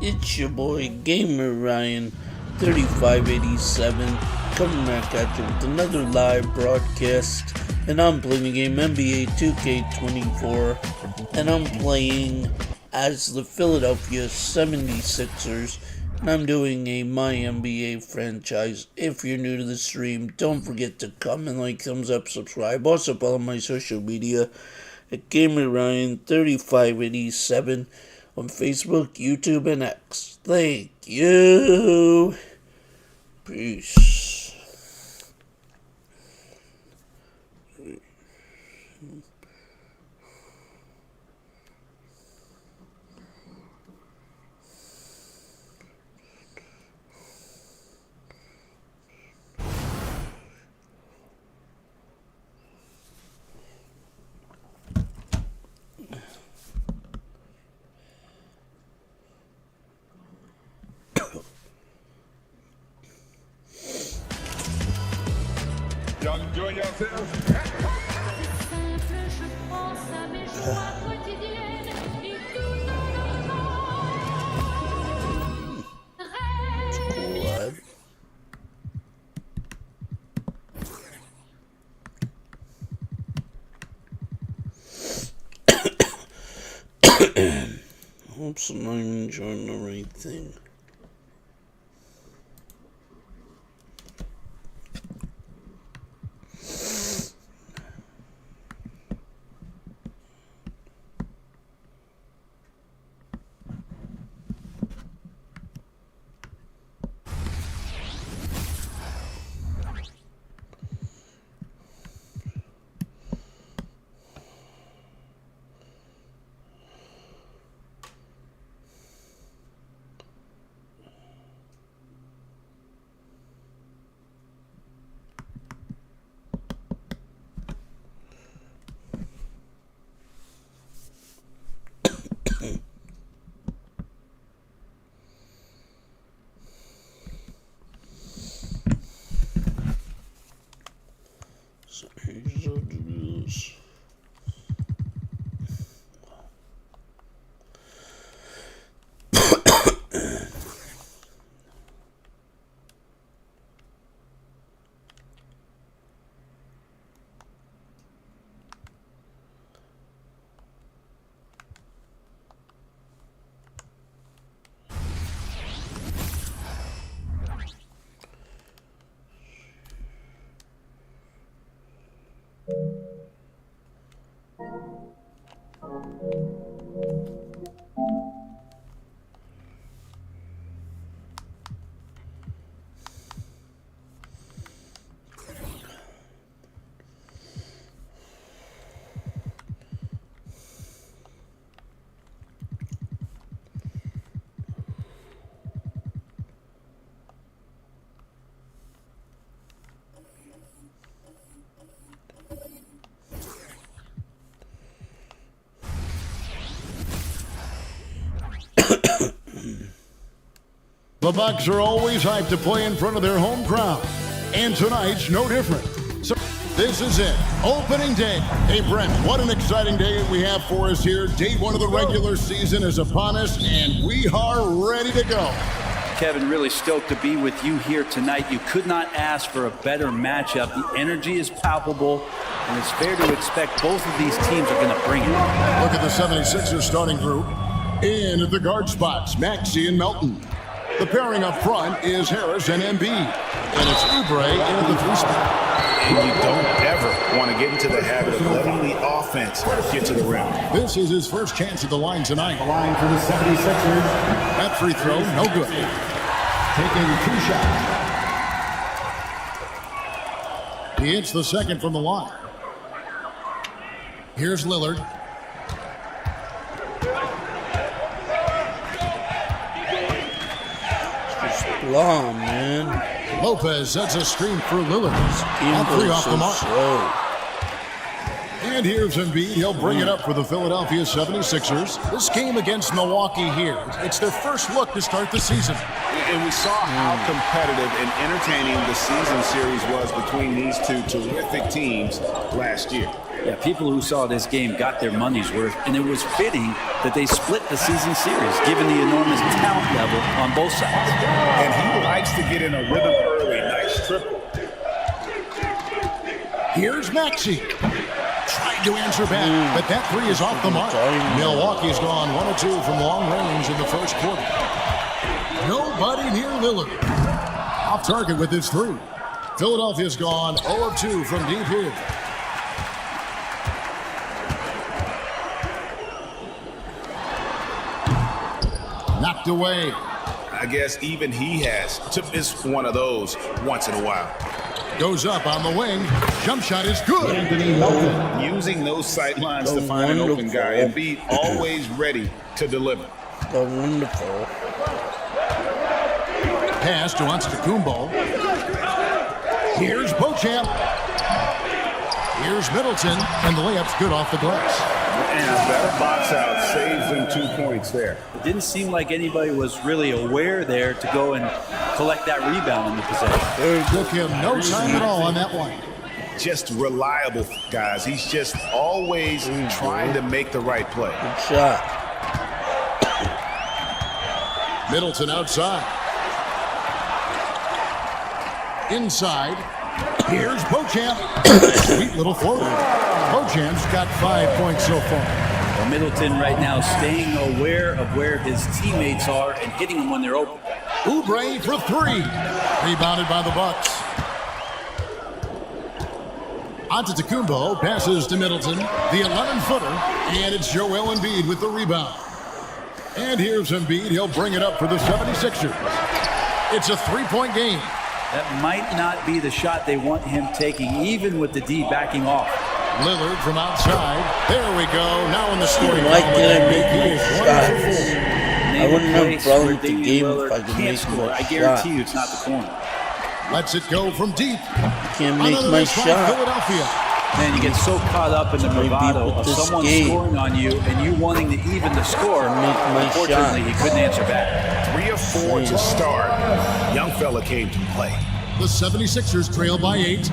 It's your boy Gamer Ryan 3587 coming back at you with another live broadcast, and I'm playing the game NBA 2K24, and I'm playing as the Philadelphia 76ers, and I'm doing a My NBA franchise. If you're new to the stream, don't forget to comment, like, thumbs up, subscribe. Also follow my social media at Gamer Ryan 3587 on Facebook, YouTube, and X. Thank you. Peace. Y'all enjoying yourselves? What? Hopes I'm not even enjoying the right thing. So here's how to do this. The Bucks are always hyped to play in front of their home crowd, and tonight's no different. So this is it, opening day. Hey Brent, what an exciting day we have for us here. Day one of the regular season is upon us, and we are ready to go. Kevin, really stoked to be with you here tonight. You could not ask for a better matchup. The energy is palpable, and it's fair to expect both of these teams are going to bring it. Look at the 76ers starting group. In at the guard spots, Maxey and Melton. The pairing up front is Harris and Embiid. And it's Oubre in at the three spot. And you don't ever want to get into the habit of letting the offense get to the rim. This is his first chance at the line tonight. The line for the 76ers. That free throw, no good. Taking 2 shots. He hits the second from the line. Here's Lillard. Blah, man. Lopez sets a screen for Lillard. Game All three goes off so the mark. slow. And here's Embiid. He'll bring it up for the Philadelphia 76ers. This game against Milwaukee here, it's their first look to start the season. And we saw how competitive and entertaining the season series was between these two terrific teams last year. Yeah, people who saw this game got their money's worth, and it was fitting that they split the season series, given the enormous talent level on both sides. And he likes to get in a rhythm early. Nice triple. Here's Maxey. Trying to answer back, but that three is off the mark. Milwaukee's gone 1 of 2 from long range in the first quarter. Nobody near Lillard. Off target with his three. Philadelphia's gone 0 of 2 from deep here. Knocked away. I guess even he has to miss one of those once in a while. Goes up on the wing. Jump shot is good. Anthony Melton. Using those sight lines to find an open guy and be always ready to deliver. So wonderful. Pass to Antetokounmpo. Here's Beauchamp. Here's Middleton, and the layup's good off the glass. And a better box out saves them 2 points there. It didn't seem like anybody was really aware there to go and collect that rebound in the possession. Took him no time at all on that one. Just reliable, guys. He's just always trying to make the right play. Good shot. Middleton outside. Inside. Here's Beauchamp. Sweet little floater. Beauchamp's got 5 points so far. Well, Middleton right now staying aware of where his teammates are and hitting them when they're open. Oubre for three. Rebounded by the Bucks. Antetokounmpo passes to Middleton. The 11-footer. And it's Joel Embiid with the rebound. And here's Embiid. He'll bring it up for the 76ers. It's a three-point game. That might not be the shot they want him taking, even with the D backing off. Lillard from outside. There we go. Now in the scoring. Why can't I make He more is 1 for 4. shots? I wouldn't have a problem with the game if I could can't make score. more I shots. guarantee you it's not the corner. Lets it go from deep. Can't make Another my nice by shot. Philadelphia. Man, you get so caught up in the bravado with of this someone game. scoring on you and you wanting to even the score. Make my Unfortunately, shot. he couldn't answer back. 3 of 4 to start. Young fella came to play. The 76ers trail by 8.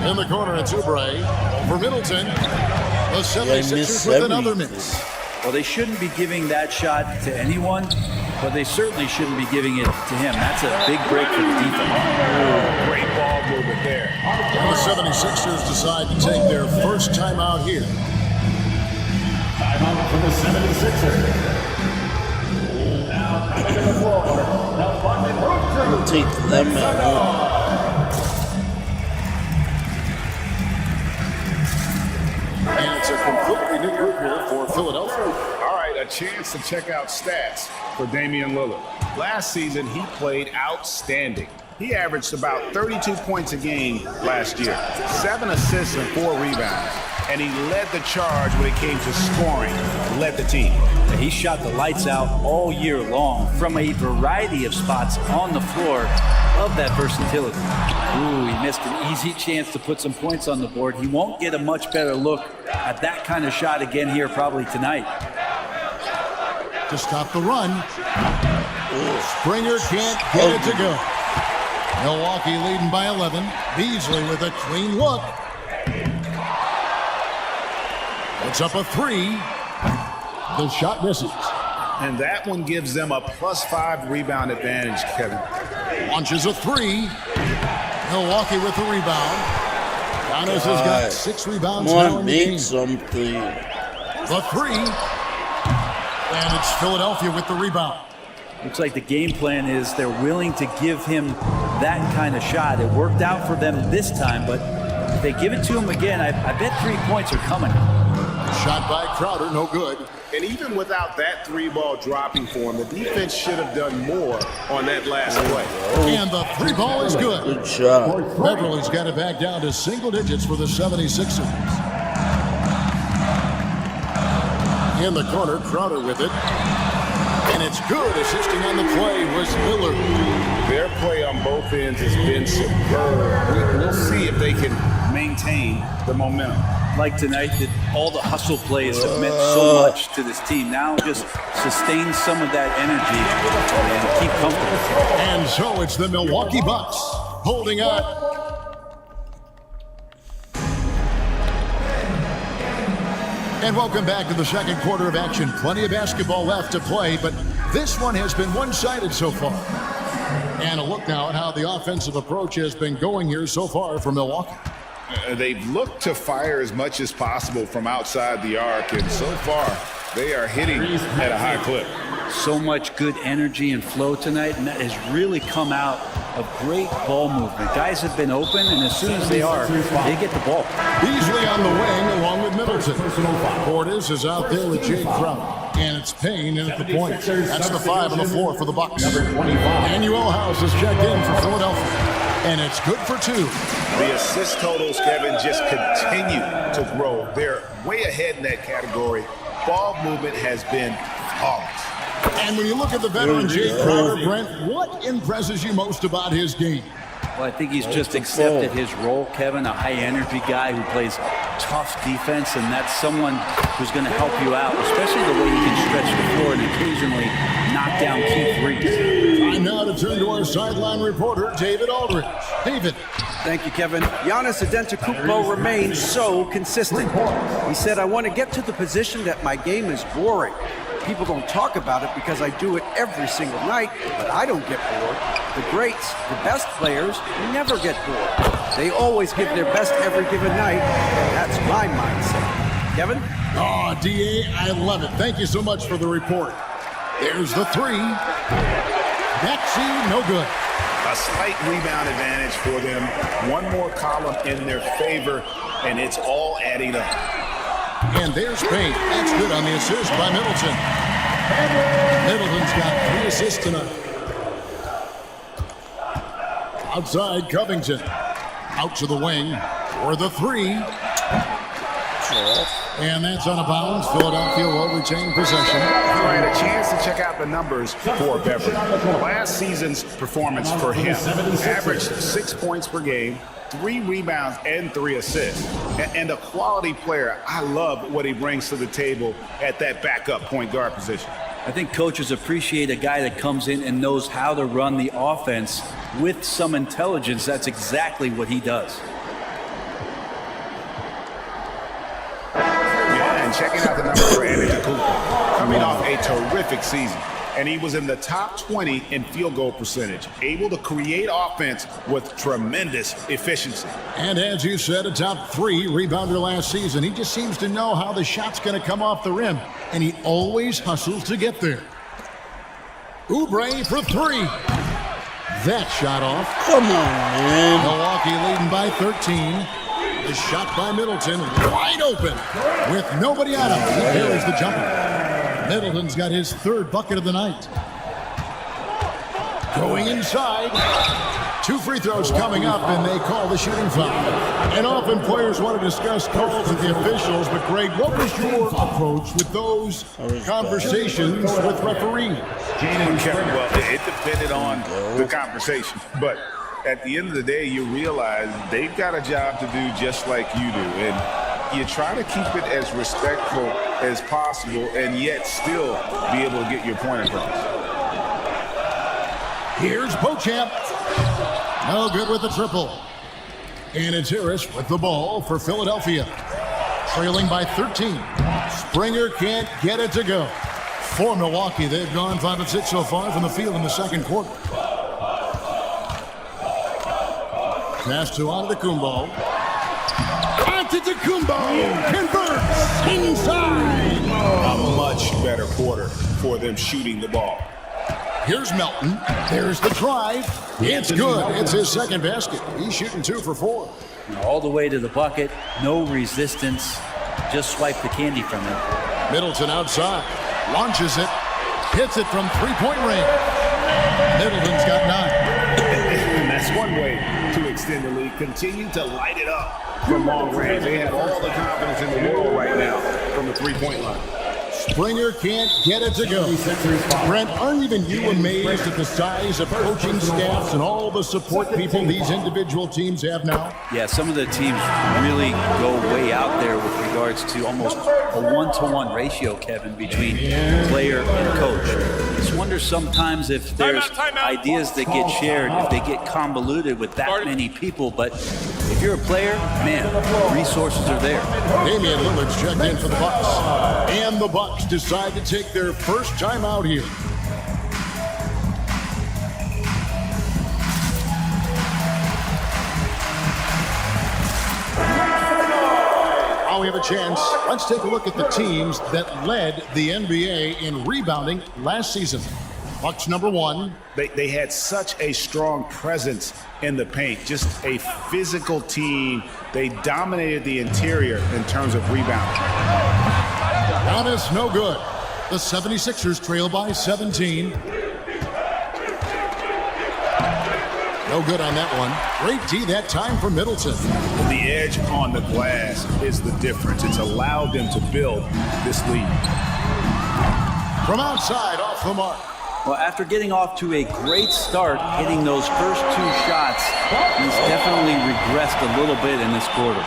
In the corner, it's Oubre. For Middleton. The 76ers with another miss. Well, they shouldn't be giving that shot to anyone, but they certainly shouldn't be giving it to him. That's a big break for the defense. Great ball movement there. And the 76ers decide to take their first time out here. Timeout for the 76ers. Now, to the floor. Now, London I'll take them at home. And it's a completely new group here for Philadelphia. All right, a chance to check out stats for Damian Lillard. Last season, he played outstanding. He averaged about 32 points a game last year, 7 assists and 4 rebounds. And he led the charge when it came to scoring, led the team. He shot the lights out all year long from a variety of spots on the floor of that versatility. Ooh, he missed an easy chance to put some points on the board. He won't get a much better look at that kind of shot again here probably tonight. To stop the run. Springer can't get it to go. Milwaukee leading by 11. Beasley with a clean look. It's up a 3. The shot misses. And that one gives them a +5 rebound advantage, Kevin. Launches a 3. Milwaukee with the rebound. Giannis has got 6 rebounds Come now on, in the make game. something. The 3. And it's Philadelphia with the rebound. Looks like the game plan is they're willing to give him that kind of shot. It worked out for them this time, but if they give it to him again, I bet 3 points are coming. Shot by Crowder, no good. And even without that 3-ball dropping for him, the defense should have done more on that last play. And the 3 ball is good. Good shot. Beverly's got it back down to single digits for the 76ers. In the corner, Crowder with it. And it's good. Assisting on the play was Lillard. Their play on both ends has been superb. We'll see if they can maintain maintain the momentum. Like tonight, that all the hustle plays have meant so much to this team. Now just sustain some of that energy and keep comfortable. And so it's the Milwaukee Bucks holding up. And welcome back to the second quarter of action. Plenty of basketball left to play, but this one has been one-sided so far. And a look now at how the offensive approach has been going here so far for Milwaukee. They've looked to fire as much as possible from outside the arc, and so far they are hitting at a high clip. So much good energy and flow tonight, and that has really come out of great ball movement. Guys have been open, and as soon as they are, they get the ball. Beasley on the wing along with Middleton. Portis is out there with Jake Crowder. And it's Payne in at the point. That's the 5 and the 4 for the Bucks. Emmanuel House is checked in for Philadelphia. And it's good for 2. The assist totals, Kevin, just continue to grow. They're way ahead in that category. Ball movement has been flawless. And when you look at the veteran Jake Crowder, Brent, what impresses you most about his game? Well, I think he's just accepted his role, Kevin, a high-energy guy who plays tough defense, and that's someone who's going to help you out, especially the way he can stretch the floor and occasionally knock down key threes. Time now to turn to our sideline reporter, David Aldridge. David. Thank you, Kevin. Giannis Antetokounmpo remains so consistent. He said, I want to get to the position that my game is boring. People don't talk about it because I do it every single night, but I don't get bored. The greats, the best players, never get bored. They always give their best every given night. That's my mindset. Kevin? Oh, D.A., I love it. Thank you so much for the report. There's the 3. That's no good. A slight rebound advantage for them. One more column in their favor, and it's all adding up. And there's Payne. That's good on the assist by Middleton. Middleton's got 3 assists tonight. Outside, Covington. Out to the wing for the 3. And that's out of bounds. Philadelphia will retain possession. I had a chance to check out the numbers for Beverly. Last season's performance for him averaged 6 points per game, 3 rebounds, and 3 assists. And a quality player. I love what he brings to the table at that backup point guard position. I think coaches appreciate a guy that comes in and knows how to run the offense with some intelligence. That's exactly what he does. And checking out the numbers for Antetokounmpo, coming off a terrific season. And he was in the top 20 in field goal percentage, able to create offense with tremendous efficiency. And as you said, a top 3 rebounder last season. He just seems to know how the shot's going to come off the rim, and he always hustles to get there. Oubre for 3. That shot off. Come on, man. Milwaukee leading by 13. The shot by Middleton, wide open, with nobody on him. He carries the jumper. Middleton's got his 3rd bucket of the night. Going inside. 2 free throws coming up, and they call the shooting foul. And often players want to discuss calls with the officials, but Greg, what was your approach with those conversations with referees? Well, it depended on the conversation, but at the end of the day, you realize they've got a job to do just like you do. And you try to keep it as respectful as possible and yet still be able to get your point across. Here's Beauchamp. No good with the triple. And it's Harris with the ball for Philadelphia. Trailing by 13. Springer can't get it to go. For Milwaukee, they've gone 5 of 6 so far from the field in the second quarter. Pass to Antetokounmpo. Antetokounmpo converts inside. A much better quarter for them shooting the ball. Here's Melton. There's the drive. It's good. It's his 2nd basket. He's shooting 2 for 4. All the way to the bucket, no resistance. Just swipe the candy from him. Middleton outside. Launches it. Hits it from 3-point range. Middleton's got 9. And that's one way to extend the lead. Continue to light it up from long range. They have all the confidence in the world right now from the 3-point line. Springer can't get it to go. Brent, aren't even you amazed at the size of coaching staffs and all the support people these individual teams have now? Yeah, some of the teams really go way out there with regards to almost a one-to-one ratio, Kevin, between player and coach. Just wonder sometimes if there's ideas that get shared, if they get convoluted with that many people. But if you're a player, man, resources are there. Damian Lillard's checked in for the Bucks. And the Bucks decide to take their first time out here. Now we have a chance. Let's take a look at the teams that led the NBA in rebounding last season. Bucks number 1. They had such a strong presence in the paint, just a physical team. They dominated the interior in terms of rebounding. Giannis, no good. The 76ers trail by 17. No good on that one. Great D that time for Middleton. The edge on the glass is the difference. It's allowed them to build this lead. From outside, off the mark. Well, after getting off to a great start, hitting those first 2 shots, he's definitely regressed a little bit in this quarter.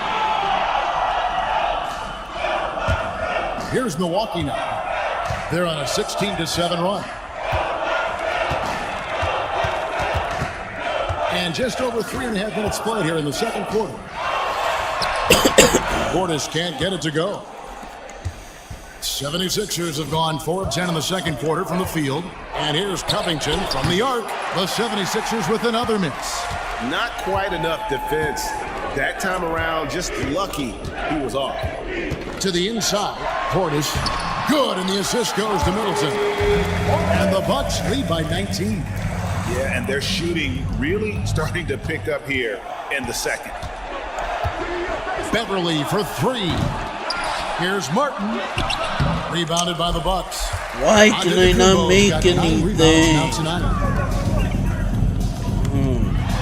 Here's Milwaukee now. They're on a 16-7 run. And just over 3.5 minutes played here in the second quarter. Portis can't get it to go. 76ers have gone 4 of 10 in the second quarter from the field. And here's Covington from the arc. The 76ers with another miss. Not quite enough defense that time around. Just lucky he was off. To the inside. Portis. Good, and the assist goes to Middleton. And the Bucks lead by 19. Yeah, and their shooting really starting to pick up here in the second. Beverly for 3. Here's Martin. Rebounded by the Bucks. Why can I not make anything?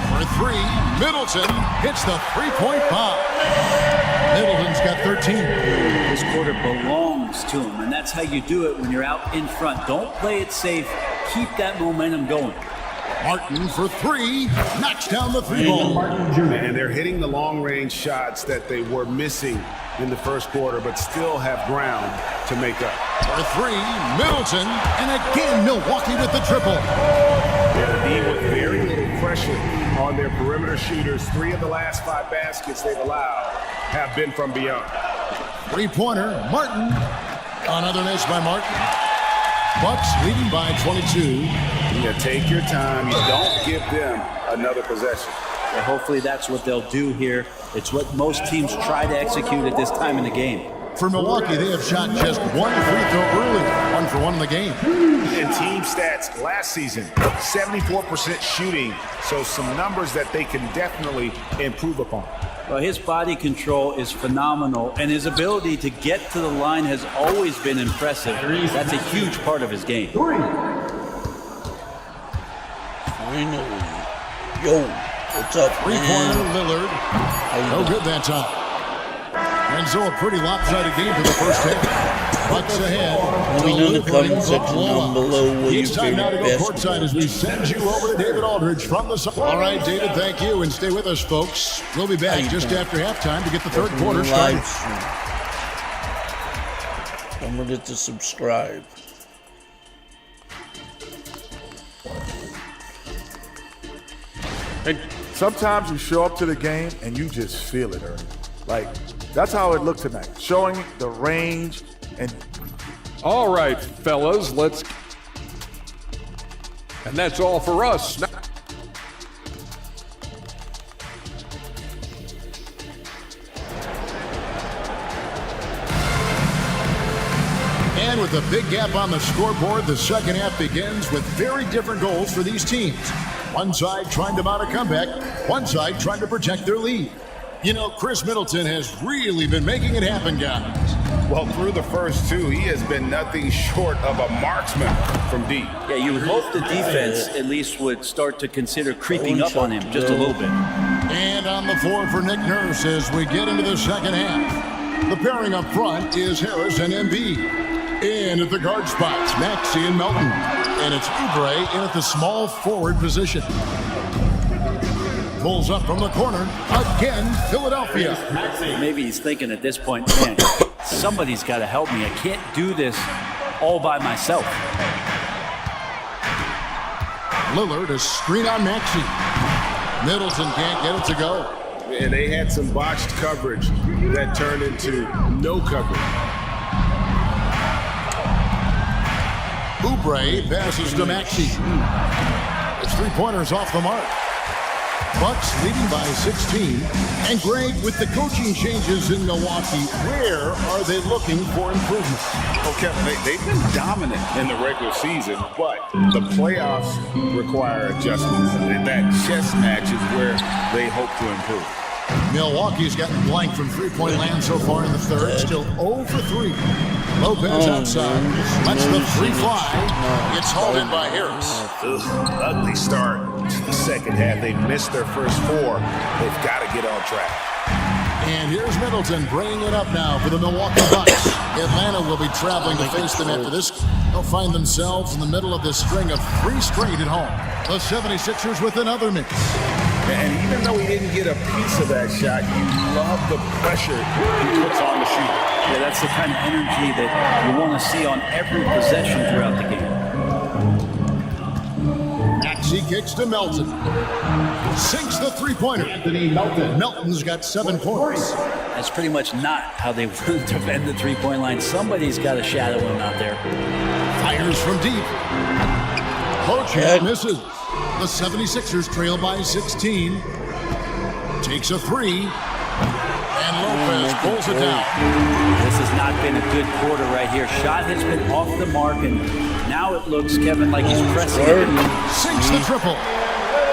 For 3, Middleton hits the 3-point bomb. Middleton's got 13. This quarter belongs to him, and that's how you do it when you're out in front. Don't play it safe. Keep that momentum going. Martin for 3, knocks down the 3-ball. And they're hitting the long-range shots that they were missing in the first quarter, but still have ground to make up. For 3, Middleton, and again Milwaukee with the triple. Yeah, the D with very little pressure on their perimeter shooters. 3 of the last 5 baskets they've allowed have been from beyond. 3-pointer, Martin. Another miss by Martin. Bucks leading by 22. Yeah, take your time. You don't give them another possession. And hopefully that's what they'll do here. It's what most teams try to execute at this time in the game. For Milwaukee, they have shot just 1 free throw early, 1 for 1 in the game. In team stats last season, 74% shooting, so some numbers that they can definitely improve upon. Well, his body control is phenomenal, and his ability to get to the line has always been impressive. That's a huge part of his game. Finally. Yo, what's up, 3-pointer, man? Lillard. No good that time. And so a pretty lopsided game for the first half. Bucks ahead. Let me know in the comment section down below what your It's time now to favorite go courtside basketball as we team send you over to David Aldridge from the... All right, David, thank you, and stay with us, folks. We'll be back just after halftime to get the third quarter started. live stream. Don't forget to subscribe. And sometimes you show up to the game and you just feel it, Ernie. Like, that's how it looked tonight. Showing the range and... All right, fellas, let's... And that's all for us. And with a big gap on the scoreboard, the second half begins with very different goals for these teams. One side trying to mount a comeback, one side trying to protect their lead. You know, Chris Middleton has really been making it happen, guys. Well, through the first 2, he has been nothing short of a marksman from deep. Yeah, you would hope the defense at least would start to consider creeping up on him just a little bit. And on the floor for Nick Nurse as we get into the second half. The pairing up front is Harris and Embiid. In at the guard spots, Maxey and Melton. And it's Oubre in at the small forward position. Pulls up from the corner. Again, Philadelphia. Maybe he's thinking at this point, man, somebody's got to help me. I can't do this all by myself. Lillard, a screen on Maxey. Middleton can't get it to go. And they had some botched coverage that turned into no coverage. Oubre passes to Maxey. His three-pointers off the mark. Bucks leading by 16. And Greg, with the coaching changes in Milwaukee, where are they looking for improvement? Well, Kevin, they've been dominant in the regular season, but the playoffs require adjustments. And that chess match is where they hope to improve. Milwaukee's gotten blank from three-point land so far in the third. Still 0 for 3. Lopez outside. Lets the three fly. It's hauled in by Harris. Ugly start to the second half. They missed their first 4. They've got to get on track. And here's Middleton bringing it up now for the Milwaukee Bucks. Atlanta will be traveling to face them after this. They'll find themselves in the middle of this string of 3 straight at home. The 76ers with another miss. And even though he didn't get a piece of that shot, you love the pressure he puts on the shooter. Yeah, that's the kind of energy that you want to see on every possession throughout the game. Maxey kicks to Melton. Sinks the three-pointer. Anthony Melton. Melton's got 7 points. That's pretty much not how they defend the three-point line. Somebody's got to shadow him out there. Fires from deep. Pochak misses. The 76ers trail by 16. Takes a 3. And Lopez pulls it down. This has not been a good quarter right here. Shot has been off the mark, and now it looks, Kevin, like he's pressing it. Sinks the triple.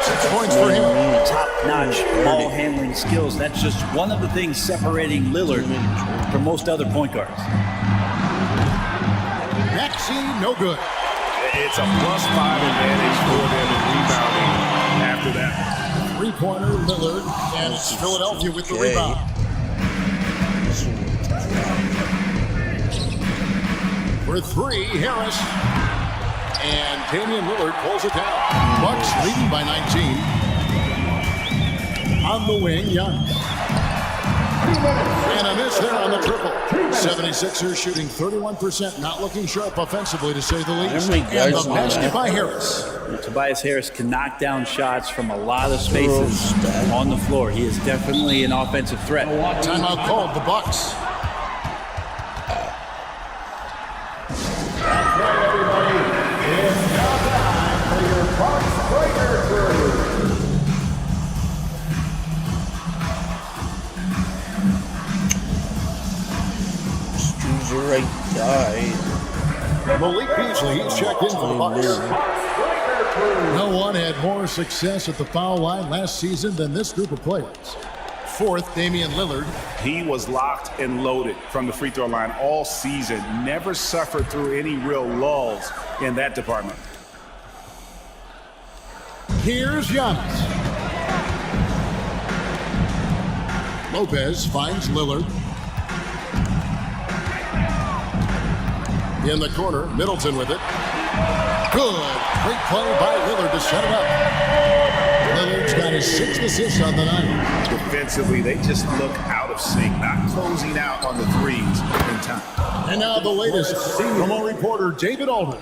6 points for him. Top-notch ball handling skills. That's just one of the things separating Lillard from most other point guards. Maxey, no good. It's a +5 advantage for them in rebounding after that. Three-pointer, Lillard, and it's Philadelphia with the rebound. For 3, Harris. And Damian Lillard pulls it down. Bucks leading by 19. On the wing, Young. And a miss there on the triple. 76ers shooting 31%, not looking sharp offensively, to say the least. And the basket by Harris. Tobias Harris can knock down shots from a lot of spaces on the floor. He is definitely an offensive threat. Timeout called, the Bucks. That's right, everybody. It's now time for your Bucks Breaker Crew. Choose the right guy. Malik Beasley, he's checked in for the Bucks. No one had more success at the foul line last season than this group of players. 4th, Damian Lillard. He was locked and loaded from the free throw line all season. Never suffered through any real lulls in that department. Here's Giannis. Lopez finds Lillard. In the corner, Middleton with it. Good. Great play by Lillard to set it up. Lillard's got his 6th assist on the night. Defensively, they just look out of sync, not closing out on the threes in time. And now the latest from our reporter, David Aldridge.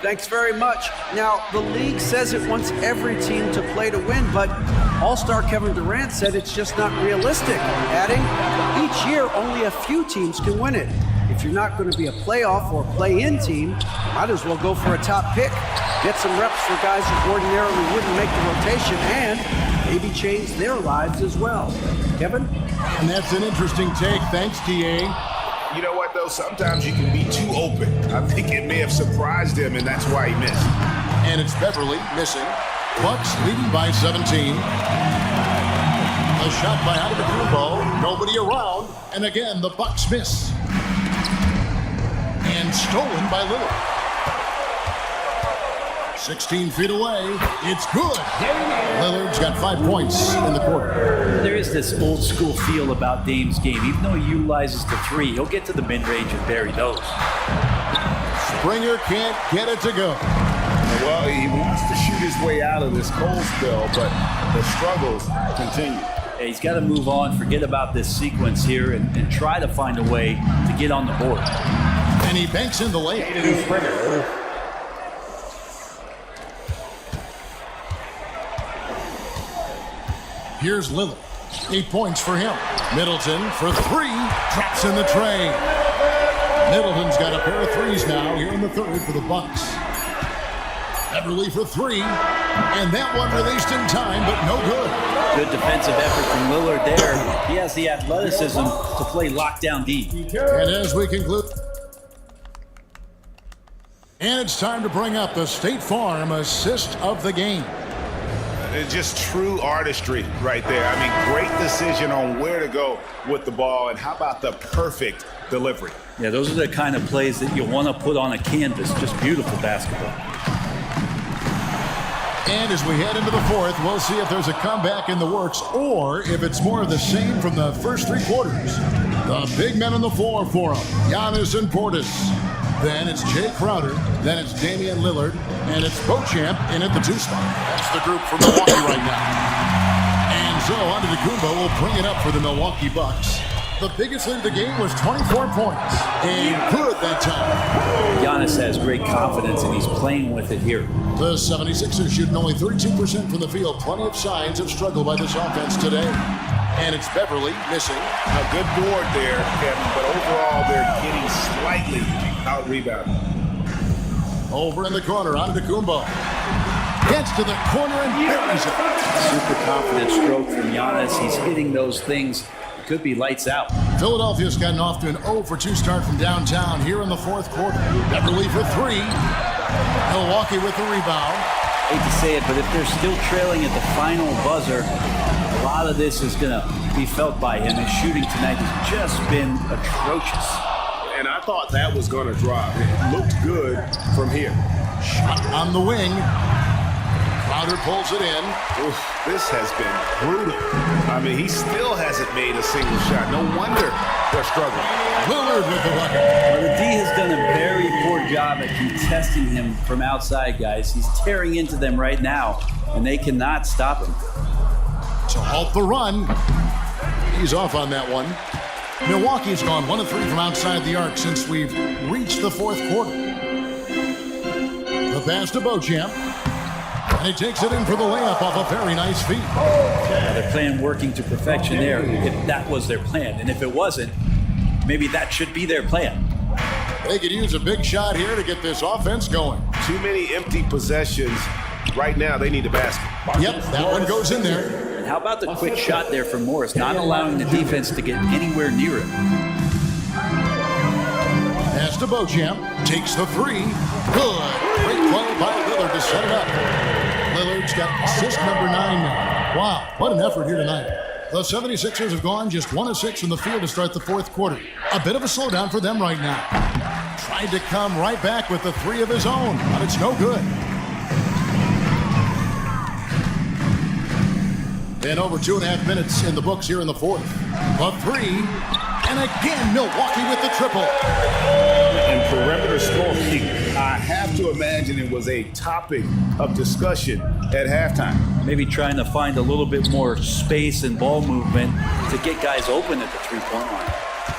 Thanks very much. Now, the league says it wants every team to play to win, but All-Star Kevin Durant said it's just not realistic, adding, each year only a few teams can win it. If you're not going to be a playoff or play-in team, might as well go for a top pick. Get some reps for guys who ordinarily wouldn't make the rotation and maybe change their lives as well. Kevin? And that's an interesting take. Thanks, TA. You know what, though? Sometimes you can be too open. I think it may have surprised him, and that's why he missed. And it's Beverly missing. Bucks leading by 17. A shot by Antetokounmpo. Nobody around. And again, the Bucks miss. And stolen by Lillard. 16 feet away. It's good. Lillard's got 5 points in the quarter. There is this old school feel about Dame's game. Even though he utilizes the 3, he'll get to the mid-range and bury those. Springer can't get it to go. Well, he wants to shoot his way out of this cold spell, but the struggles continue. He's got to move on, forget about this sequence here, and try to find a way to get on the board. And he banks in the layup. Here's Lillard. 8 points for him. Middleton for 3. Drops in the tray. Middleton's got a pair of threes now here in the third for the Bucks. Beverly for 3. And that one released in time, but no good. Good defensive effort from Lillard there. He has the athleticism to play lockdown D. And as we conclude, and it's time to bring up the State Farm assist of the game. It's just true artistry right there. I mean, great decision on where to go with the ball, and how about the perfect delivery? Yeah, those are the kind of plays that you want to put on a canvas. Just beautiful basketball. And as we head into the fourth, we'll see if there's a comeback in the works or if it's more of the same from the first 3 quarters. The big men on the floor for them, Giannis and Portis. Then it's Jay Crowder. Then it's Damian Lillard. And it's Beauchamp in at the 2 spot. That's the group for Milwaukee right now. And so Antetokounmpo will bring it up for the Milwaukee Bucks. The biggest lead of the game was 24 points. And good that time. Giannis has great confidence, and he's playing with it here. The 76ers shooting only 32% from the field. Plenty of signs of struggle by this offense today. And it's Beverly missing. A good board there, Kevin, but overall they're getting slightly out-rebounded. Over in the corner, Antetokounmpo. Gets to the corner and buries it. Super confident stroke from Giannis. He's hitting those things. It could be lights out. Philadelphia's gotten off to an 0-for-2 start from downtown here in the fourth quarter. Beverly for 3. Milwaukee with the rebound. Hate to say it, but if they're still trailing at the final buzzer, a lot of this is going to be felt by him. His shooting tonight has just been atrocious. And I thought that was going to drop. It looked good from here. Shot on the wing. Crowder pulls it in. Oof, this has been brutal. I mean, he still hasn't made a single shot. No wonder they're struggling. Lillard with the bucket. Well, the D has done a very poor job at contesting him from outside, guys. He's tearing into them right now, and they cannot stop him. To halt the run. He's off on that one. Milwaukee's gone 1 of 3 from outside the arc since we've reached the fourth quarter. The pass to Beauchamp. And he takes it in for the layup off a very nice feed. Yeah, they're playing working to perfection there, if that was their plan. And if it wasn't, maybe that should be their plan. They could use a big shot here to get this offense going. Too many empty possessions. Right now, they need a basket. Yep, that one goes in there. And how about the quick shot there from Morris, not allowing the defense to get anywhere near it? Pass to Beauchamp. Takes the 3. Good. Great play by Lillard to set it up. Lillard's got assist number 9 now. Wow, what an effort here tonight. The 76ers have gone just 1 of 6 from the field to start the fourth quarter. A bit of a slowdown for them right now. Tried to come right back with the 3 of his own, but it's no good. Then over 2.5 minutes in the books here in the fourth. The 3, and again Milwaukee with the triple. And perimeter scoring, I have to imagine it was a topic of discussion at halftime. Maybe trying to find a little bit more space and ball movement to get guys open at the three-point line.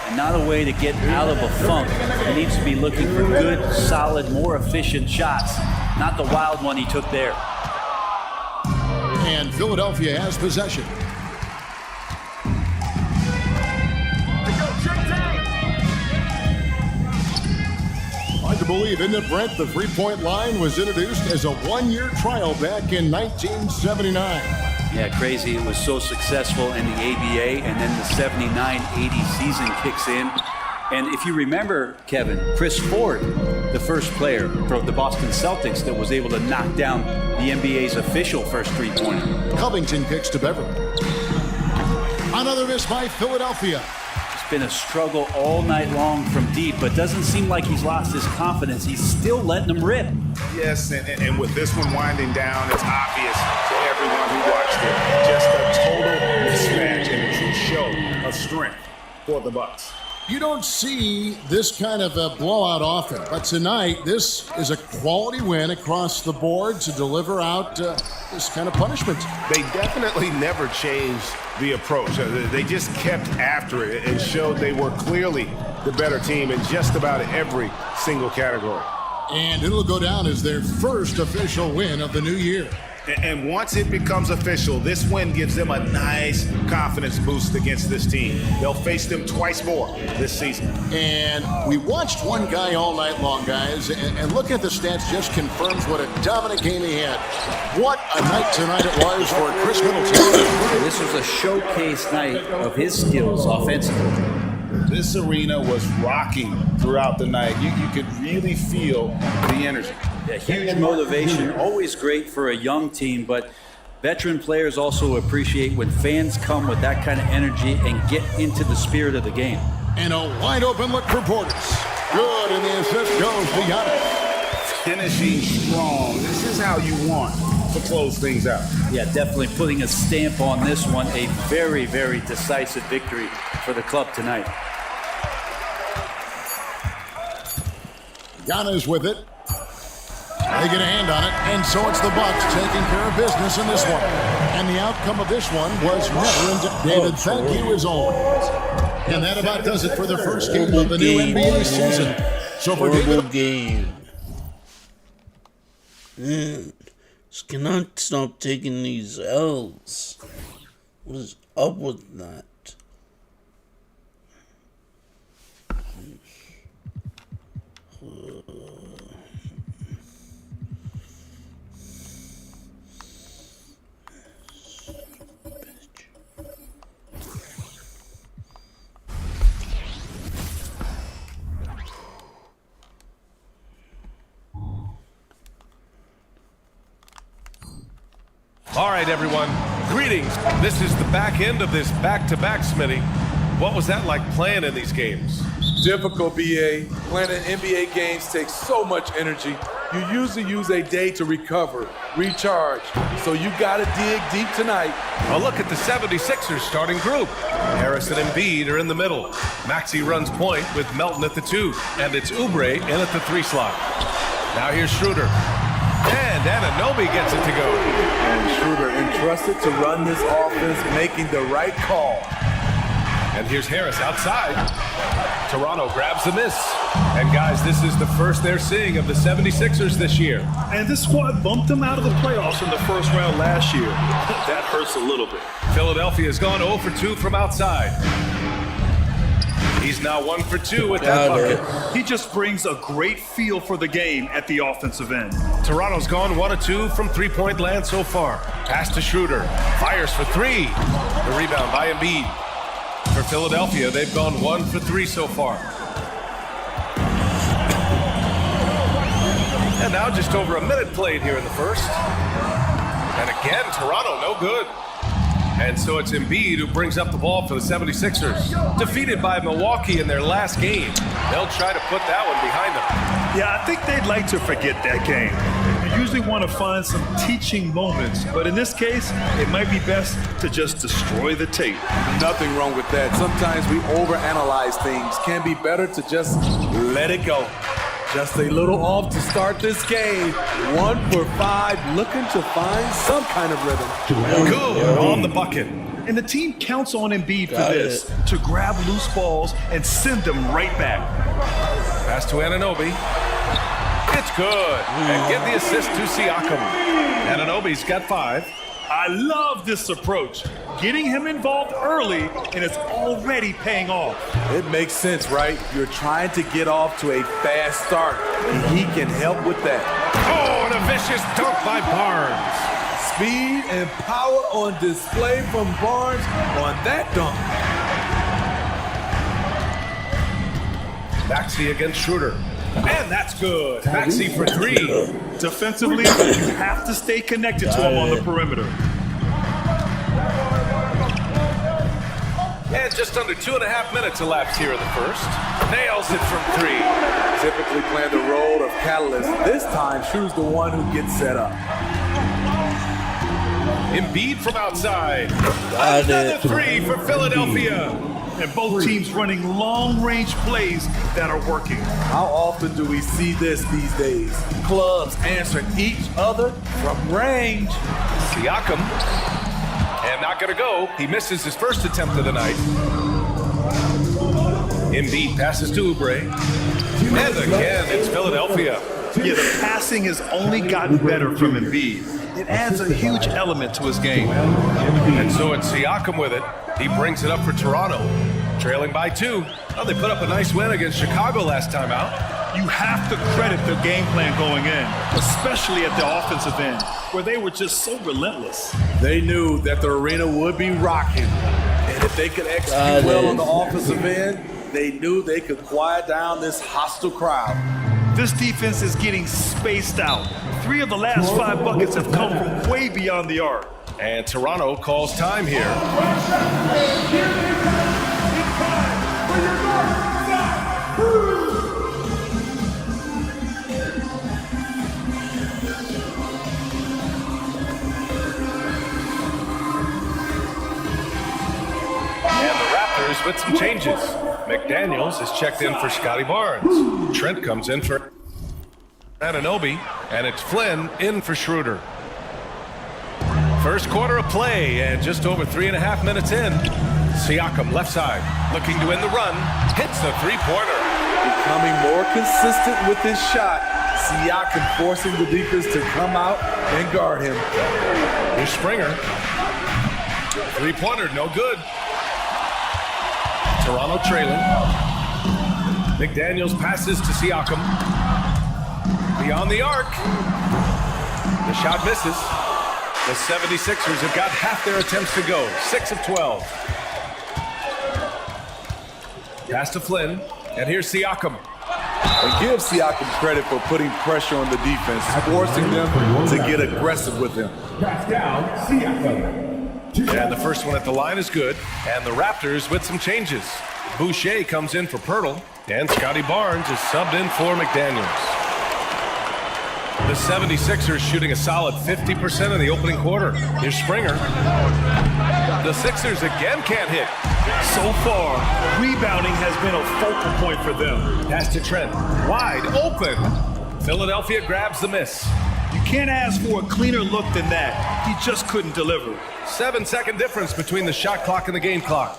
And not a way to get out of a funk. He needs to be looking for good, solid, more efficient shots, not the wild one he took there. And Philadelphia has possession. Hard to believe, isn't it, Brent? The three-point line was introduced as a 1-year trial back in 1979. Yeah, crazy. It was so successful in the ABA, and then the 79-80 season kicks in. And if you remember, Kevin, Chris Ford, the first player from the Boston Celtics that was able to knock down the NBA's official first three-pointer. Covington kicks to Beverly. Another miss by Philadelphia. It's been a struggle all night long from deep, but doesn't seem like he's lost his confidence. He's still letting them rip. Yes, and with this one winding down, it's obvious to everyone who watched it. Just a total mismatch and a true show of strength for the Bucks. You don't see this kind of a blowout often, but tonight this is a quality win across the board to deliver out this kind of punishment. They definitely never changed the approach. They just kept after it and showed they were clearly the better team in just about every single category. And it'll go down as their first official win of the new year. And once it becomes official, this win gives them a nice confidence boost against this team. They'll face them twice more this season. And we watched one guy all night long, guys, and looking at the stats just confirms what a dominant game he had. What a night tonight it was for Chris Middleton. This was a showcase night of his skills offensively. This arena was rocking throughout the night. You could really feel the energy. Yeah, huge motivation, always great for a young team, but veteran players also appreciate when fans come with that kind of energy and get into the spirit of the game. And a wide open look for Portis. Good, and the assist goes to Giannis. Finishing strong. This is how you want to close things out. Yeah, definitely putting a stamp on this one. A very, very decisive victory for the club tonight. Giannis with it. They get a hand on it, and so it's the Bucks taking care of business in this one. And the outcome of this one was never in David. Thank you as always. And that about does it for the first game of the new NBA season. So for Horrible David, game. Man, just cannot stop taking these L's. What is up with that? All right, everyone. Greetings. This is the back end of this back-to-back, Smitty. What was that like playing in these games? Difficult, BA. Playing in NBA games takes so much energy. You usually use a day to recover, recharge. So you gotta dig deep tonight. A look at the 76ers starting group. Harris and Embiid are in the middle. Maxey runs point with Melton at the 2, and it's Oubre in at the 3 slot. Now here's Schroeder. And Anunoby gets it to go. And Schroeder entrusted to run this offense, making the right call. And here's Harris outside. Toronto grabs the miss. And guys, this is the first they're seeing of the 76ers this year. And this squad bumped them out of the playoffs in the first round last year. That hurts a little bit. Philadelphia's gone 0 for 2 from outside. He's now 1 for 2 with that bucket. He just brings a great feel for the game at the offensive end. Toronto's gone 1 of 2 from three-point land so far. Pass to Schroeder. Fires for 3. The rebound by Embiid. For Philadelphia, they've gone 1 for 3 so far. And now just over a minute played here in the first. And again, Toronto no good. And so it's Embiid who brings up the ball for the 76ers. Defeated by Milwaukee in their last game. They'll try to put that one behind them. Yeah, I think they'd like to forget that game. You usually want to find some teaching moments, but in this case, it might be best to just destroy the tape. Nothing wrong with that. Sometimes we overanalyze things. Can be better to just let it go. Just a little off to start this game. 1 for 5, looking to find some kind of rhythm. Good on the bucket. And the team counts on Embiid for this, to grab loose balls and send them right back. Pass to Anunoby. It's good. And get the assist to Siakam. Anunoby's got 5. I love this approach. Getting him involved early, and it's already paying off. It makes sense, right? You're trying to get off to a fast start, and he can help with that. Oh, and a vicious dunk by Barnes. Speed and power on display from Barnes on that dunk. Maxey against Schroeder. And that's good. Maxey for 3. Defensively, you have to stay connected to him on the perimeter. And just under 2.5 minutes elapsed here in the first. Nails it from 3. Typically playing the role of catalyst. This time, Schroeder's the one who gets set up. Embiid from outside. Got Another it. 3 for Philadelphia. and both teams running long-range plays that are working. How often do we see this these days? Clubs answering each other from range. Siakam, and not going to go. He misses his first attempt of the night. Embiid passes to Oubre. And again, it's Philadelphia. Yeah, the passing has only gotten better from Embiid. It adds a huge element to his game. And so it's Siakam with it. He brings it up for Toronto, trailing by 2. Oh, they put up a nice win against Chicago last time out. You have to credit their game plan going in, especially at the offensive end, where they were just so relentless. They knew that the arena would be rocking. And if they could execute well on the offensive end, they knew they could quiet down this hostile crowd. This defense is getting spaced out. 3 of the last 5 buckets have come from way beyond the arc. And Toronto calls time here. With some changes. McDaniels is checked in for Scotty Barnes. Trent comes in for Anunoby, and it's Flynn in for Schroeder. First quarter of play, and just over 3.5 minutes in. Siakam left side, looking to win the run, hits a three-pointer. Becoming more consistent with his shot. Siakam forcing the defense to come out and guard him. Here's Springer. Three-pointer, no good. Toronto trailing. McDaniels passes to Siakam. Beyond the arc. The shot misses. The 76ers have got half their attempts to go. 6 of 12. Pass to Flynn. And here's Siakam. And give Siakam credit for putting pressure on the defense, forcing them to get aggressive with him. Pascal Siakam. And the first one at the line is good. And the Raptors with some changes. Boucher comes in for Pirtle. And Scotty Barnes is subbed in for McDaniels. The 76ers shooting a solid 50% in the opening quarter. Here's Springer. The Sixers again can't hit. So far, rebounding has been a focal point for them. Pass to Trent. Wide open. Philadelphia grabs the miss. You can't ask for a cleaner look than that. He just couldn't deliver. 7-second difference between the shot clock and the game clock.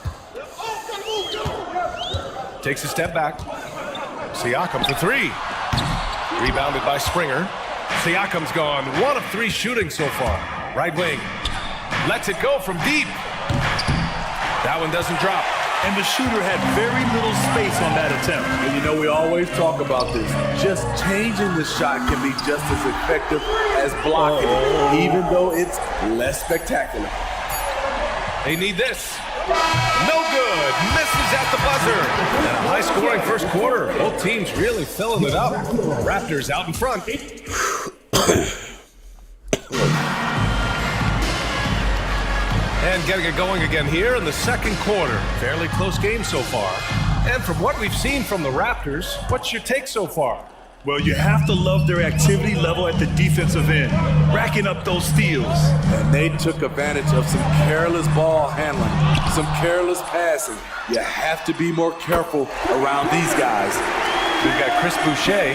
Takes a step back. Siakam for 3. Rebounded by Springer. Siakam's gone 1 of 3 shooting so far. Right wing. Lets it go from deep. That one doesn't drop. And the shooter had very little space on that attempt. And you know, we always talk about this. Just changing the shot can be just as effective as blocking it, even though it's less spectacular. They need this. No good. Misses at the buzzer. And a high-scoring first quarter. Both teams really filling it up. Raptors out in front. And getting it going again here in the second quarter. Fairly close game so far. And from what we've seen from the Raptors, what's your take so far? Well, you have to love their activity level at the defensive end, racking up those steals. And they took advantage of some careless ball handling, some careless passing. You have to be more careful around these guys. We've got Chris Boucher.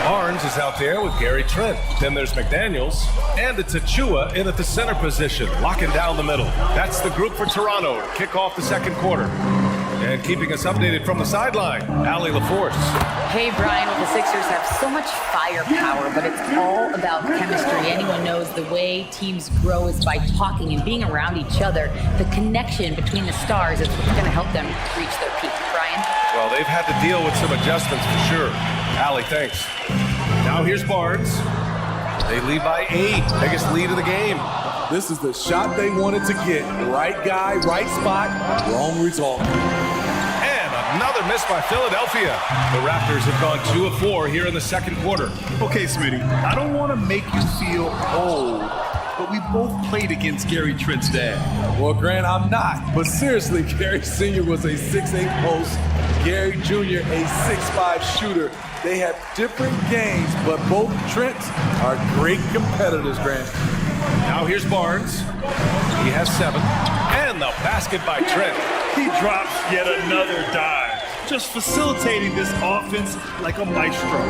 Barnes is out there with Gary Trent. Then there's McDaniels. And it's Achua in at the center position, locking down the middle. That's the group for Toronto to kick off the second quarter. And keeping us updated from the sideline, Allie LaForce. Hey, Brian, well, the Sixers have so much firepower, but it's all about chemistry. Anyone knows the way teams grow is by talking and being around each other. The connection between the stars is what's going to help them reach their peak. Brian? Well, they've had to deal with some adjustments for sure. Allie, thanks. Now here's Barnes. They lead by 8, biggest lead of the game. This is the shot they wanted to get. Right guy, right spot, wrong result. And another miss by Philadelphia. The Raptors have gone 2 of 4 here in the second quarter. Okay, Smitty, I don't want to make you feel old, but we both played against Gary Trent's dad. Well, Grant, I'm not. But seriously, Gary Sr. was a 6'8 post. Gary Jr., a 6'5 shooter. They have different games, but both Trents are great competitors, Grant. Now here's Barnes. He has 7. And the basket by Trent. He drops yet another dive, just facilitating this offense like a maestro.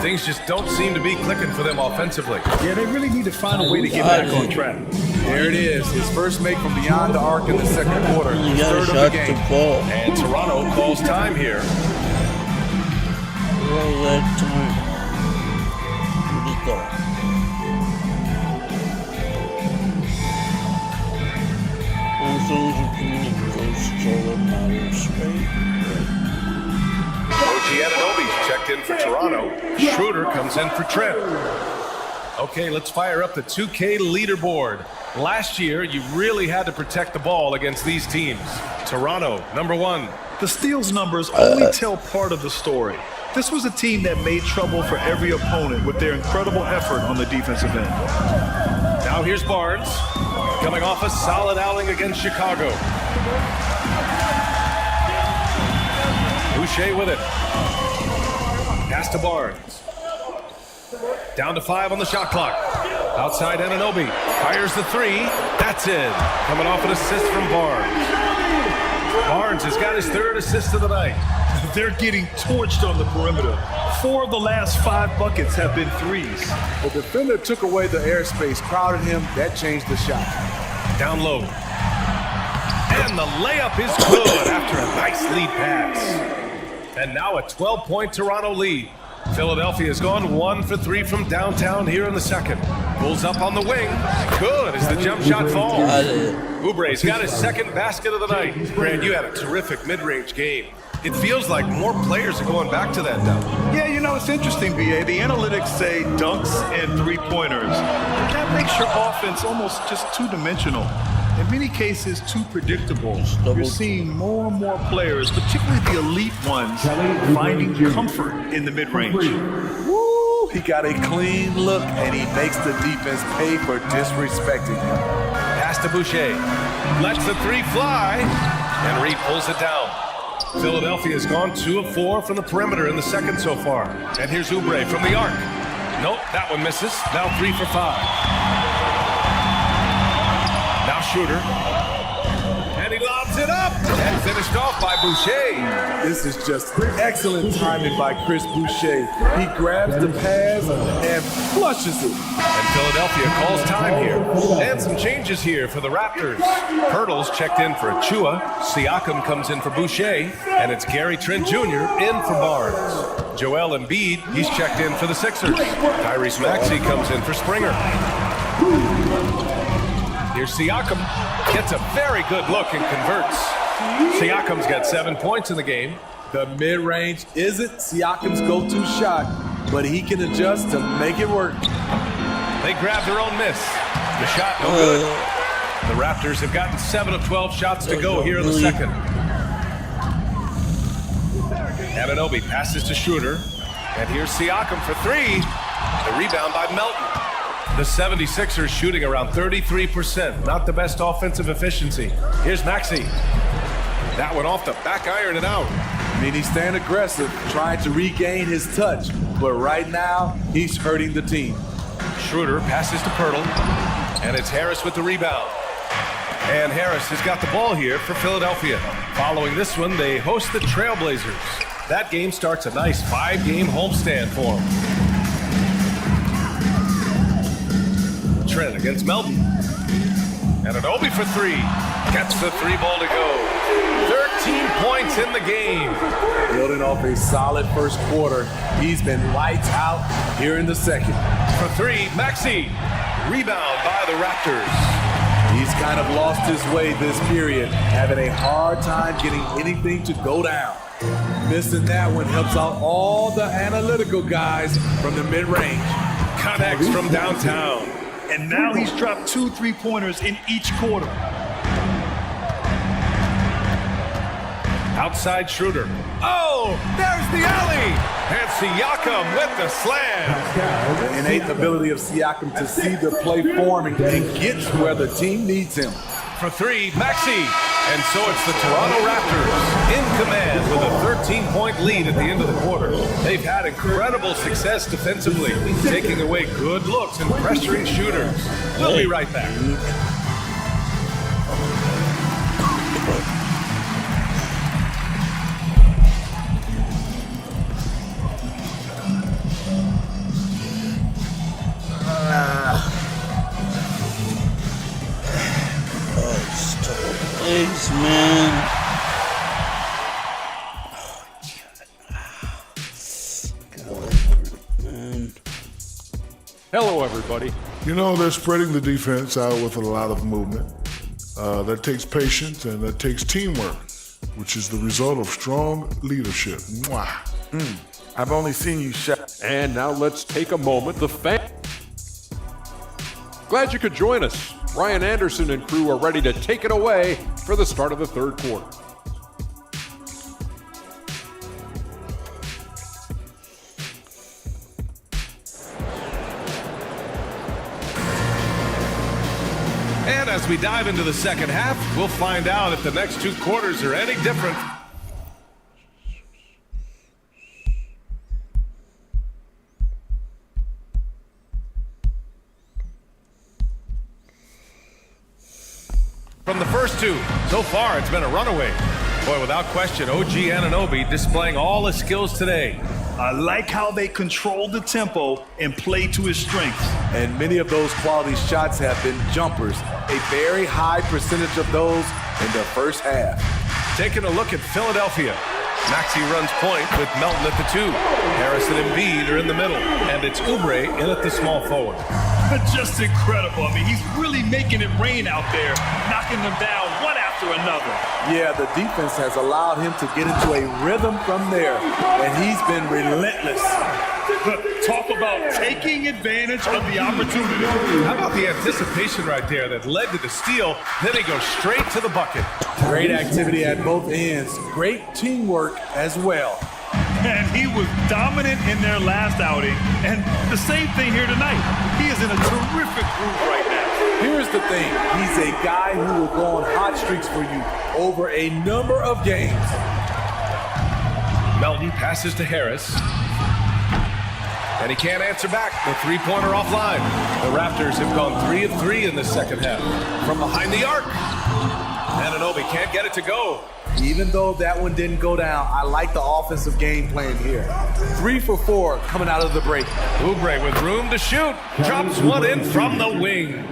Things just don't seem to be clicking for them offensively. Yeah, they really need to find a way to get back on track. There it is. His first make from beyond the arc in the second quarter. You got Third a of the shot game. to ball. And Toronto calls time here. All that time. What do you thought? As long as you communicate close, it's all that matters, right? OG Anunoby checked in for Toronto. Schroeder comes in for Trent. Okay, let's fire up the 2K leaderboard. Last year, you really had to protect the ball against these teams. Toronto, number 1. The steals numbers only tell part of the story. This was a team that made trouble for every opponent with their incredible effort on the defensive end. Now here's Barnes, coming off a solid outing against Chicago. Boucher with it. Pass to Barnes. Down to 5 on the shot clock. Outside Anunoby. Fires the 3. That's it. Coming off an assist from Barnes. Barnes has got his 3rd assist of the night. They're getting torched on the perimeter. 4 of the last 5 buckets have been threes. The defender took away the airspace, crowded him. That changed the shot. Down low. And the layup is good after a nice lead pass. And now a 12-point Toronto lead. Philadelphia has gone 1 for 3 from downtown here in the second. Pulls up on the wing. Good as the jump shot falls. Oubre's got his 2nd basket of the night. Grant, you had a terrific mid-range game. It feels like more players are going back to that now. Yeah, you know, it's interesting, BA. The analytics say dunks and three-pointers. That makes your offense almost just two-dimensional. In many cases, too predictable. You're seeing more and more players, particularly the elite ones, finding comfort in the mid-range. Woo! He got a clean look, and he makes the defense pay for disrespecting him. Pass to Boucher. Lets the 3 fly, and Reed pulls it down. Philadelphia has gone 2 of 4 from the perimeter in the second so far. And here's Oubre from the arc. Nope, that one misses. Now 3 for 5. Now Schroeder. And he lobs it up. And finished off by Boucher. This is just excellent timing by Chris Boucher. He grabs the pass and flushes it. And Philadelphia calls time here. And some changes here for the Raptors. Hurdles checked in for Achua. Siakam comes in for Boucher. And it's Gary Trent Jr. in for Barnes. Joel Embiid, he's checked in for the Sixers. Tyrese Maxey comes in for Springer. Here's Siakam. Gets a very good look and converts. Siakam's got 7 points in the game. The mid-range isn't Siakam's go-to shot, but he can adjust to make it work. They grab their own miss. The shot no good. The Raptors have gotten 7 of 12 shots to go here in the second. Anunoby passes to Schroeder. And here's Siakam for 3. The rebound by Melton. The 76ers shooting around 33%. Not the best offensive efficiency. Here's Maxey. That one off the back iron and out. I mean, he's staying aggressive, trying to regain his touch. But right now, he's hurting the team. Schroeder passes to Pirtle. And it's Harris with the rebound. And Harris has got the ball here for Philadelphia. Following this one, they host the Trailblazers. That game starts a nice 5-game homestand for them. Trent against Melton. And Anunoby for 3. Gets the 3-ball to go. 13 points in the game. Building off a solid first quarter, he's been lights out here in the second. For 3, Maxey. Rebound by the Raptors. He's kind of lost his way this period, having a hard time getting anything to go down. Missing that one helps out all the analytical guys from the mid-range. Connects from downtown. And now he's dropped 2 3-pointers in each quarter. Outside Schroeder. Oh, there's the alley. And Siakam with the slam. The innate ability of Siakam to see the play forming and get where the team needs him. For 3, Maxey. And so it's the Toronto Raptors in command with a 13-point lead at the end of the quarter. They've had incredible success defensively, taking away good looks and pressuring shooters. We'll be right back. Hello, everybody. You know, they're spreading the defense out with a lot of movement. That takes patience and that takes teamwork, which is the result of strong leadership. Mwah. I've only seen you shot. And now let's take a moment. Glad you could join us. Ryan Anderson and crew are ready to take it away for the start of the third quarter. And as we dive into the second half, we'll find out if the next 2 quarters are any different. From the first 2, so far it's been a runaway. Boy, without question, OG Anunoby displaying all his skills today. I like how they control the tempo and play to his strengths. And many of those quality shots have been jumpers. A very high percentage of those in the first half. Taking a look at Philadelphia. Maxey runs point with Melton at the 2. Harris and Embiid are in the middle. And it's Oubre in at the small forward. Just incredible. I mean, he's really making it rain out there, knocking them down one after another. Yeah, the defense has allowed him to get into a rhythm from there, and he's been relentless. Talk about taking advantage of the opportunity. How about the anticipation right there that led to the steal? Then he goes straight to the bucket. Great activity at both ends. Great teamwork as well. And he was dominant in their last outing. And the same thing here tonight. He is in a terrific groove right now. Here's the thing. He's a guy who will go on hot streaks for you over a number of games. Melton passes to Harris. And he can't answer back. The three-pointer offline. The Raptors have gone 3 of 3 in the second half. From behind the arc. Anunoby can't get it to go. Even though that one didn't go down, I like the offensive game plan here. 3 for 4 coming out of the break. Oubre with room to shoot. Drops one in from the wing.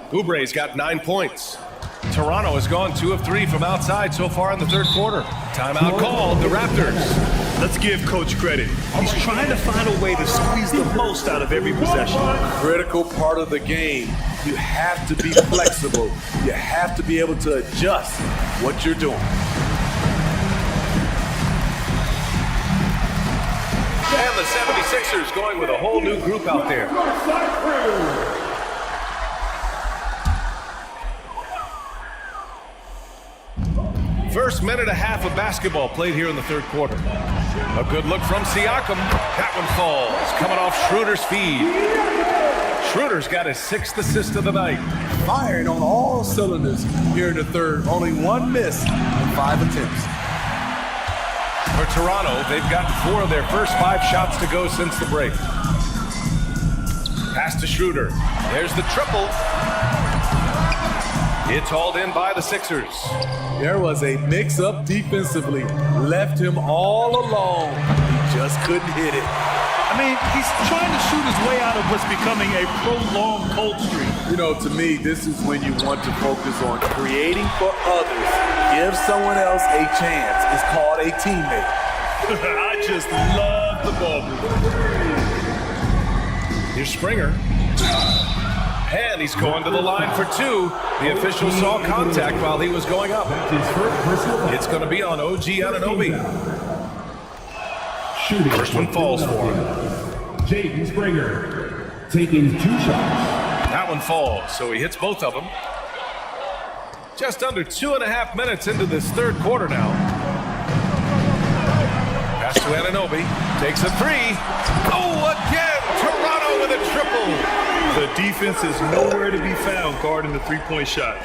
Oubre's got 9 points. Toronto has gone 2 of 3 from outside so far in the third quarter. Timeout called, the Raptors. Let's give Coach credit. He's trying to find a way to squeeze the most out of every possession. Critical part of the game. You have to be flexible. You have to be able to adjust what you're doing. And the 76ers going with a whole new group out there. First minute and a half of basketball played here in the third quarter. A good look from Siakam. That one falls, coming off Schroeder's feed. Schroeder's got his 6th assist of the night. Firing on all cylinders here in the third. Only 1 miss in 5 attempts. For Toronto, they've gotten 4 of their first 5 shots to go since the break. Pass to Schroeder. There's the triple. It's hauled in by the Sixers. There was a mix-up defensively. Left him all alone. He just couldn't hit it. I mean, he's trying to shoot his way out of what's becoming a prolonged cold streak. You know, to me, this is when you want to focus on creating for others. Give someone else a chance. It's called a teammate. I just love the ball movement. Here's Springer. And he's going to the line for 2. The official saw contact while he was going up. It's going to be on OG Anunoby. First one falls for him. Jaden Springer taking 2 shots. That one falls, so he hits both of them. Just under 2.5 minutes into this third quarter now. Pass to Anunoby. Takes a 3. Oh, again! Toronto with a triple. The defense is nowhere to be found guarding the three-point shot.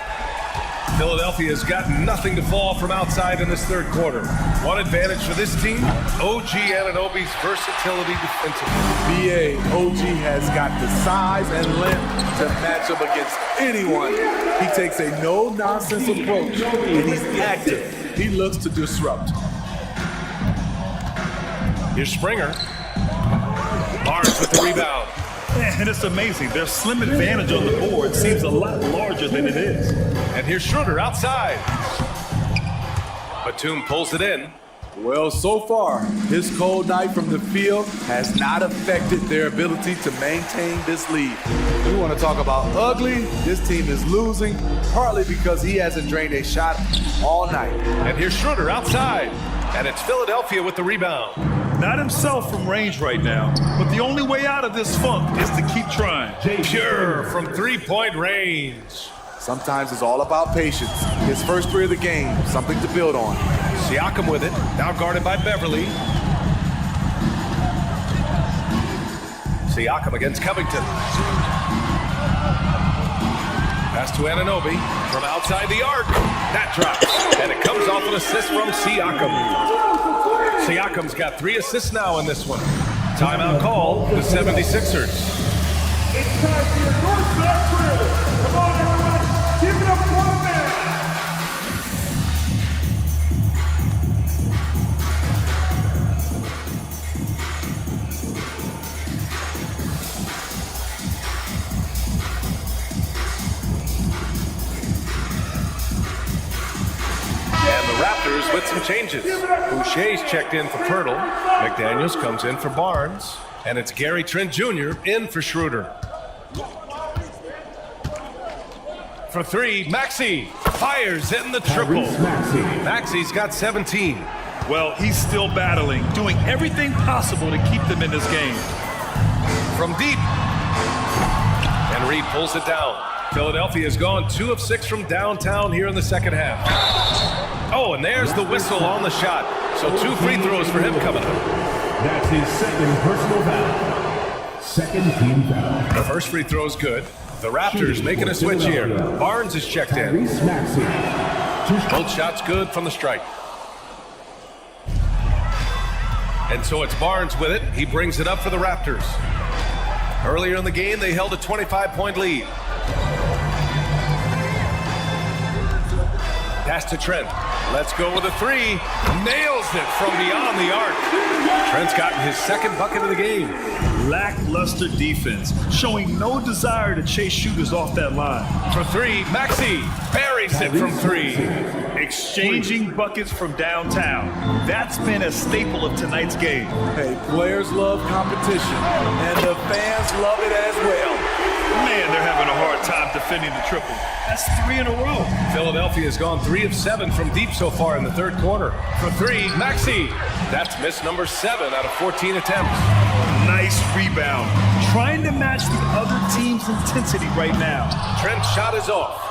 Philadelphia's got nothing to fall from outside in this third quarter. One advantage for this team, OG Anunoby's versatility defensively. BA, OG has got the size and length to match up against anyone. He takes a no-nonsense approach, and he's active. He looks to disrupt. Here's Springer. Barnes with the rebound. And it's amazing. Their slim advantage on the board seems a lot larger than it is. And here's Schroeder outside. Batum pulls it in. Well, so far, his cold night from the field has not affected their ability to maintain this lead. You want to talk about ugly? This team is losing, partly because he hasn't drained a shot all night. And here's Schroeder outside. And it's Philadelphia with the rebound. Not himself from range right now, but the only way out of this funk is to keep trying. Pure from three-point range. Sometimes it's all about patience. His first three of the game, something to build on. Siakam with it, now guarded by Beverly. Siakam against Covington. Pass to Anunoby from outside the arc. That drops, and it comes off an assist from Siakam. Siakam's got 3 assists now in this one. Timeout call, the 76ers. It's time for your first back drill. Come on, everyone. Give it up for one man. And the Raptors with some changes. Boucher's checked in for Pirtle. McDaniels comes in for Barnes. And it's Gary Trent Jr. in for Schroeder. For 3, Maxey fires in the triple. Maxey's got 17. Well, he's still battling, doing everything possible to keep them in this game. From deep. And Reed pulls it down. Philadelphia's gone 2 of 6 from downtown here in the second half. Oh, and there's the whistle on the shot. So 2 free throws for him coming up. That's his second personal foul. Second team foul. The first free throw is good. The Raptors making a switch here. Barnes is checked in. Both shots good from the strike. And so it's Barnes with it. He brings it up for the Raptors. Earlier in the game, they held a 25-point lead. Pass to Trent. Let's go with a 3. Nails it from beyond the arc. Trent's gotten his second bucket of the game. Lackluster defense, showing no desire to chase shooters off that line. For 3, Maxey buries it from 3. Exchanging buckets from downtown. That's been a staple of tonight's game. Hey, players love competition, and the fans love it as well. Man, they're having a hard time defending the triple. That's 3 in a row. Philadelphia's gone 3 of 7 from deep so far in the third quarter. For 3, Maxey. That's miss number 7 out of 14 attempts. Nice rebound. Trying to match the other team's intensity right now. Trent's shot is off.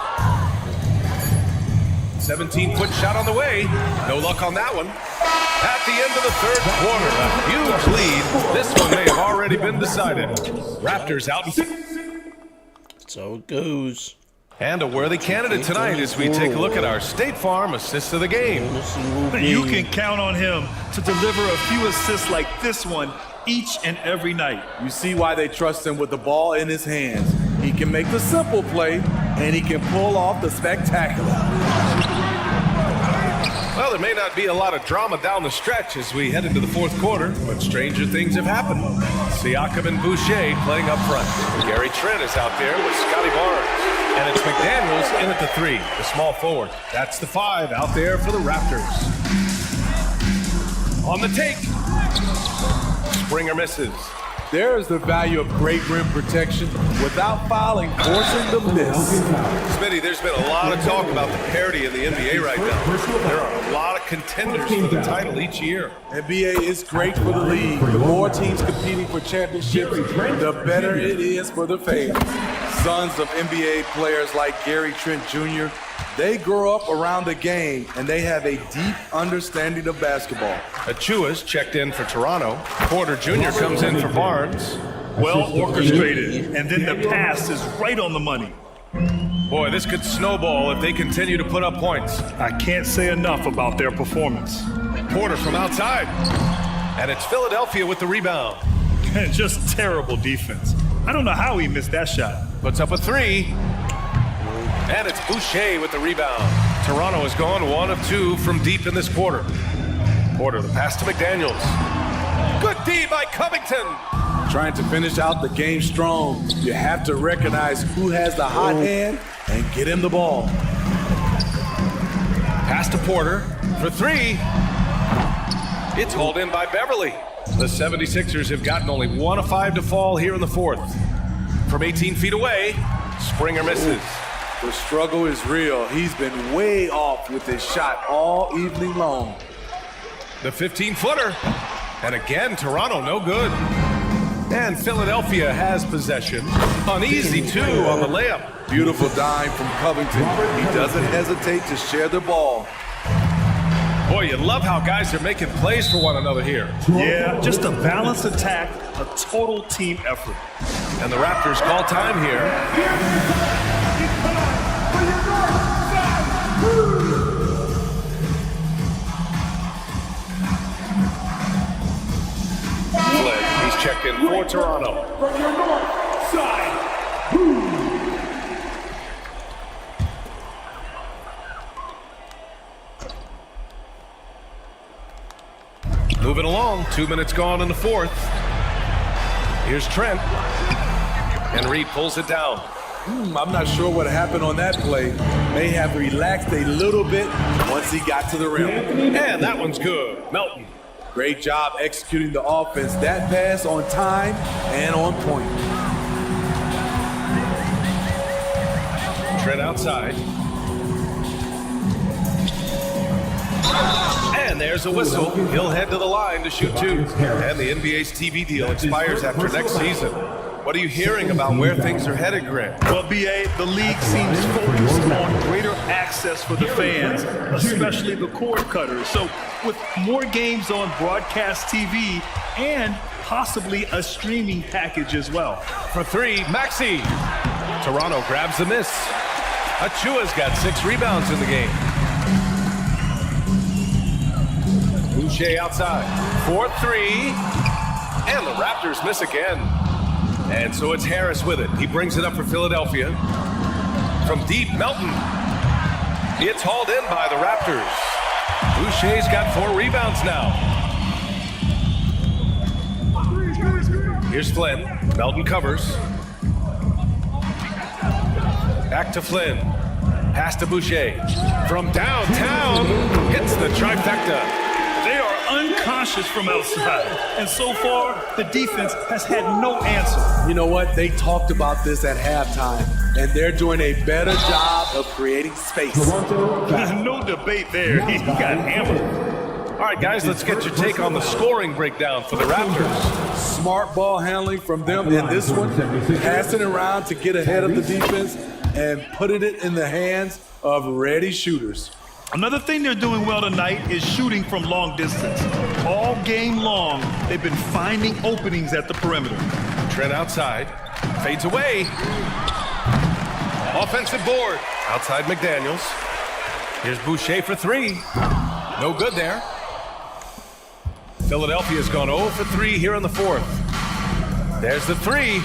17-foot shot on the way. No luck on that one. At the end of the third quarter, a huge lead. This one may have already been decided. Raptors out. So it goes. And a worthy candidate tonight as we take a look at our State Farm assist of the game. You can count on him to deliver a few assists like this one each and every night. You see why they trust him with the ball in his hands. He can make the simple play, and he can pull off the spectacular. Well, there may not be a lot of drama down the stretch as we head into the fourth quarter, but stranger things have happened. Siakam and Boucher playing up front. Gary Trent is out there with Scotty Barnes. And it's McDaniels in at the 3, the small forward. That's the 5 out there for the Raptors. On the take. Springer misses. There is the value of great rim protection without fouling, forcing the miss. Smitty, there's been a lot of talk about the parity in the NBA right now. There are a lot of contenders for the title each year. NBA is great for the league. The more teams competing for championships, the better it is for the fans. Sons of NBA players like Gary Trent Jr., they grow up around the game, and they have a deep understanding of basketball. Achua's checked in for Toronto. Porter Jr. comes in for Barnes. Well orchestrated, and then the pass is right on the money. Boy, this could snowball if they continue to put up points. I can't say enough about their performance. Porter from outside. And it's Philadelphia with the rebound. Just terrible defense. I don't know how he missed that shot. Puts up a 3. And it's Boucher with the rebound. Toronto has gone 1 of 2 from deep in this quarter. Porter, the pass to McDaniels. Good D by Covington. Trying to finish out the game strong, you have to recognize who has the hot hand and get him the ball. Pass to Porter for 3. It's hauled in by Beverly. The 76ers have gotten only 1 of 5 to fall here in the fourth. From 18 feet away, Springer misses. The struggle is real. He's been way off with his shot all evening long. The 15-footer. And again, Toronto no good. And Philadelphia has possession. An easy 2 on the layup. Beautiful dime from Covington. He doesn't hesitate to share the ball. Boy, you love how guys are making plays for one another here. Yeah, just a balanced attack, a total team effort. And the Raptors call time here. Flynn, he's checked in for Toronto. From your north side. Moving along, 2 minutes gone in the fourth. Here's Trent. And Reed pulls it down. I'm not sure what happened on that play. May have relaxed a little bit once he got to the rim. And that one's good. Melton. Great job executing the offense. That pass on time and on point. Trent outside. And there's a whistle. He'll head to the line to shoot 2. And the NBA's TV deal expires after next season. What are you hearing about where things are headed, Grant? Well, BA, the league seems focused on greater access for the fans, especially the cord cutters. So with more games on broadcast TV and possibly a streaming package as well. For 3, Maxey. Toronto grabs the miss. Achua's got 6 rebounds in the game. Boucher outside. 4-3. And the Raptors miss again. And so it's Harris with it. He brings it up for Philadelphia. From deep, Melton. It's hauled in by the Raptors. Boucher's got 4 rebounds now. Here's Flynn. Melton covers. Back to Flynn. Pass to Boucher. From downtown, hits the trifecta. They are unconscious from outside, and so far, the defense has had no answer. You know what? They talked about this at halftime, and they're doing a better job of creating space. No debate there. He got hammered. All right, guys, let's get your take on the scoring breakdown for the Raptors. Smart ball handling from them in this one, passing around to get ahead of the defense and putting it in the hands of ready shooters. Another thing they're doing well tonight is shooting from long distance. All game long, they've been finding openings at the perimeter. Trent outside, fades away. Offensive board, outside McDaniels. Here's Boucher for 3. No good there. Philadelphia's gone 0 for 3 here in the fourth. There's the 3.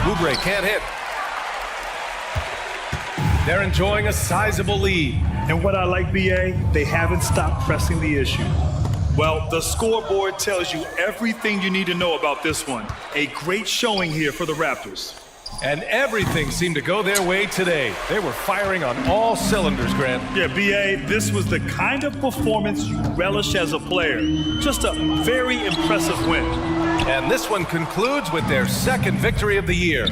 Oubre can't hit. They're enjoying a sizable lead. And what I like, BA, they haven't stopped pressing the issue. Well, the scoreboard tells you everything you need to know about this one. A great showing here for the Raptors. And everything seemed to go their way today. They were firing on all cylinders, Grant. Yeah, BA, this was the kind of performance you relish as a player. Just a very impressive win. And this one concludes with their second victory of the year.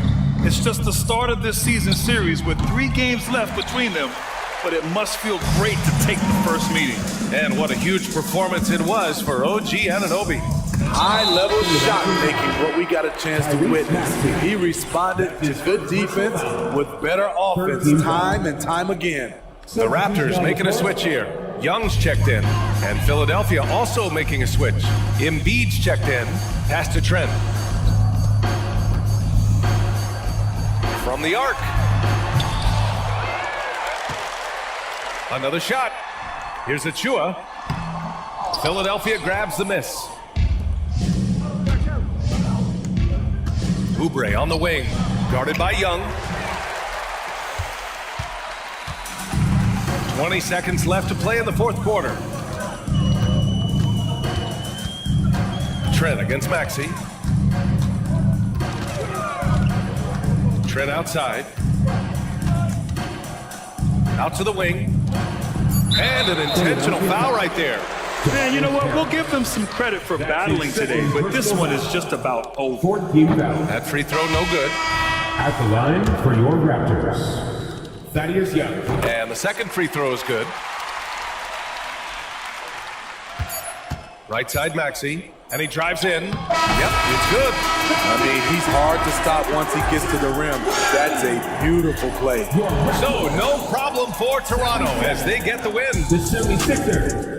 It's just the start of this season series with 3 games left between them, but it must feel great to take the first meeting. And what a huge performance it was for OG Anunoby. High-level shot making, what we got a chance to witness. He responded to good defense with better offense time and time again. The Raptors making a switch here. Young's checked in, and Philadelphia also making a switch. Embiid's checked in, pass to Trent. From the arc. Another shot. Here's Achua. Philadelphia grabs the miss. Oubre on the wing, guarded by Young. 20 seconds left to play in the fourth quarter. Trent against Maxey. Trent outside. Out to the wing. And an intentional foul right there. Man, you know what? We'll give them some credit for battling today, but this one is just about over. 14 foul. That free throw, no good. At the line for your Raptors, Thaddeus Young. And the second free throw is good. Right side Maxey, and he drives in. Yep, it's good. I mean, he's hard to stop once he gets to the rim. That's a beautiful play. So, no problem for Toronto as they get the win. The 76ers.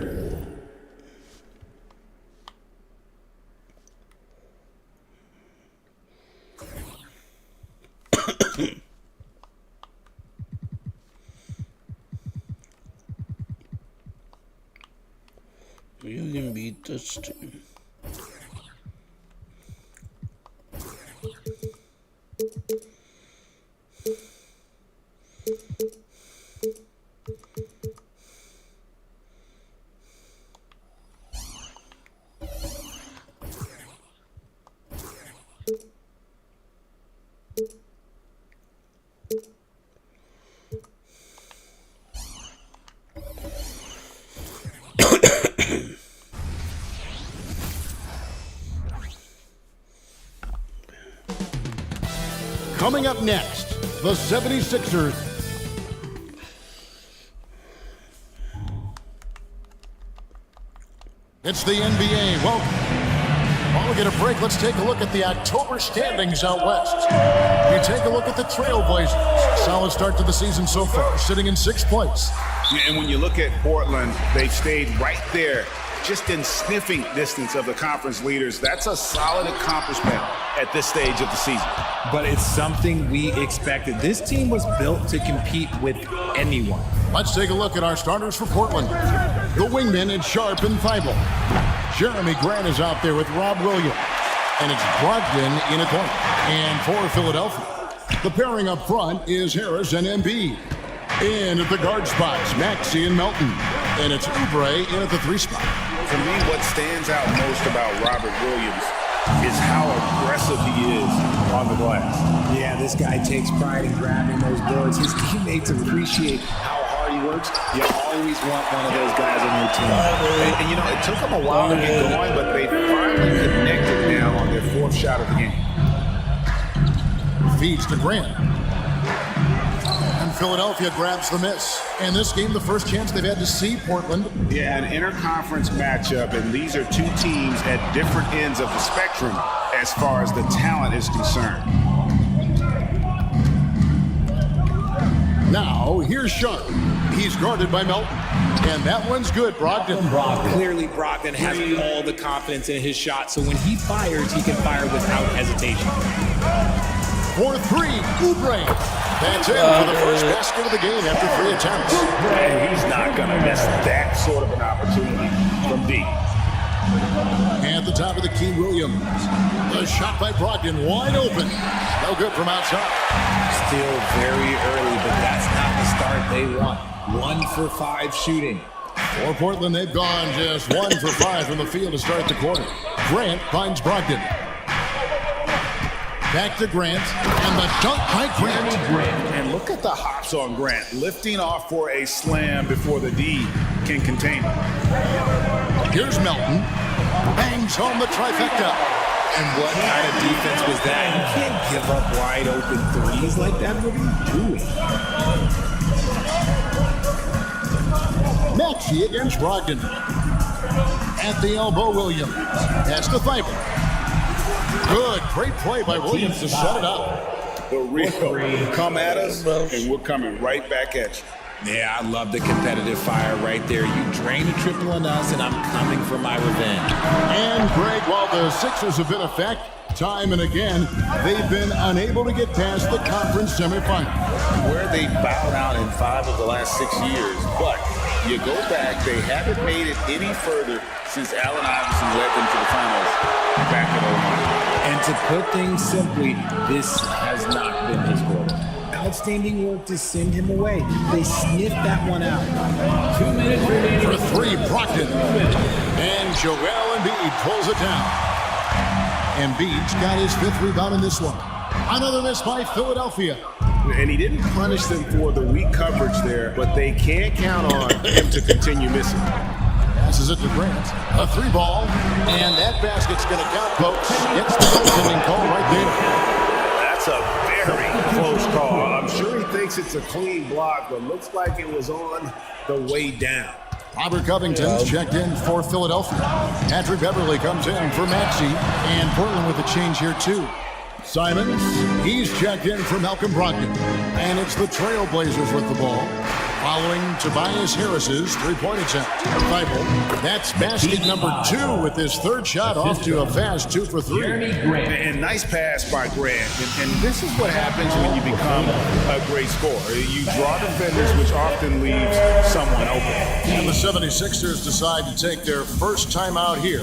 You can beat this team. Coming up next, the 76ers. It's the NBA. Well, while we get a break, let's take a look at the October standings out west. You take a look at the Trailblazers. Solid start to the season so far, sitting in 6th place. And when you look at Portland, they've stayed right there, just in sniffing distance of the conference leaders. That's a solid accomplishment at this stage of the season. But it's something we expected. This team was built to compete with anyone. Let's take a look at our starters for Portland. The wingmen in Sharp and Thibault. Jeremy Grant is out there with Rob Williams. And it's Brogdon in at point. And for Philadelphia, the pairing up front is Harris and Embiid. In at the guard spots, Maxey and Melton. And it's Oubre in at the 3 spot. For me, what stands out most about Robert Williams is how aggressive he is on the glass. Yeah, this guy takes pride in grabbing those boards. His teammates appreciate how hard he works. You always want one of those guys on your team. And you know, it took them a while to get going, but they finally connected now on their 4th shot of the game. Feeds to Grant. And Philadelphia grabs the miss. And this game, the first chance they've had to see Portland. Yeah, an interconference matchup, and these are two teams at different ends of the spectrum as far as the talent is concerned. Now, here's Sharp. He's guarded by Melton. And that one's good, Brogdon. Clearly, Brogdon has all the confidence in his shot, so when he fires, he can fire without hesitation. For 3, Oubre. That's it for the first basket of the game after 3 attempts. And he's not going to miss that sort of an opportunity from deep. At the top of the key, Williams. The shot by Brogdon, wide open. No good from outside. Still very early, but that's not the start they want. 1 for 5 shooting. For Portland, they've gone just 1 for 5 from the field to start the quarter. Grant finds Brogdon. Back to Grant, and the dunk by Grant. And look at the hops on Grant, lifting off for a slam before the D can contain him. Here's Melton, bangs home the trifecta. And what kind of defense was that? You can't give up wide open threes like that. What are you doing? Maxey against Brogdon. At the elbow, Williams. That's the Thibault. Good, great play by Williams to set it up. The real come at us, and we're coming right back at you. Yeah, I love the competitive fire right there. You drain a triple on us, and I'm coming for my revenge. And, Greg, while the Sixers have been a fact, time and again, they've been unable to get past the conference semifinal. Where they bowed out in 5 of the last 6 years, but you go back, they haven't made it any further since Allen Iverson led them to the finals back in 2009. And to put things simply, this has not been his goal. Outstanding work to send him away. They sniffed that one out. 2 minutes remaining. For 3, Brogdon. And Joel Embiid pulls it down. Embiid's got his 5th rebound in this one. Another miss by Philadelphia. And he didn't punish them for the weak coverage there, but they can't count on him to continue missing. Pass Passes it to Grant. A 3-ball. And that basket's going to count, folks. It's the goaltending call right there. That's a very close call. I'm sure he thinks it's a clean block, but looks like it was on the way down. Robert Covington's checked in for Philadelphia. Patrick Beverly comes in for Maxey. And Portland with a change here, too. Simons, he's checked in for Malcolm Brogdon. And it's the Trailblazers with the ball. Following Tobias Harris's three-point attempt. Thibault, that's basket number 2 with his third shot off to a fast 2 for 3. And nice pass by Grant. And this is what happens when you become a great scorer. You draw defenders, which often leaves someone open. And the 76ers decide to take their first time out here.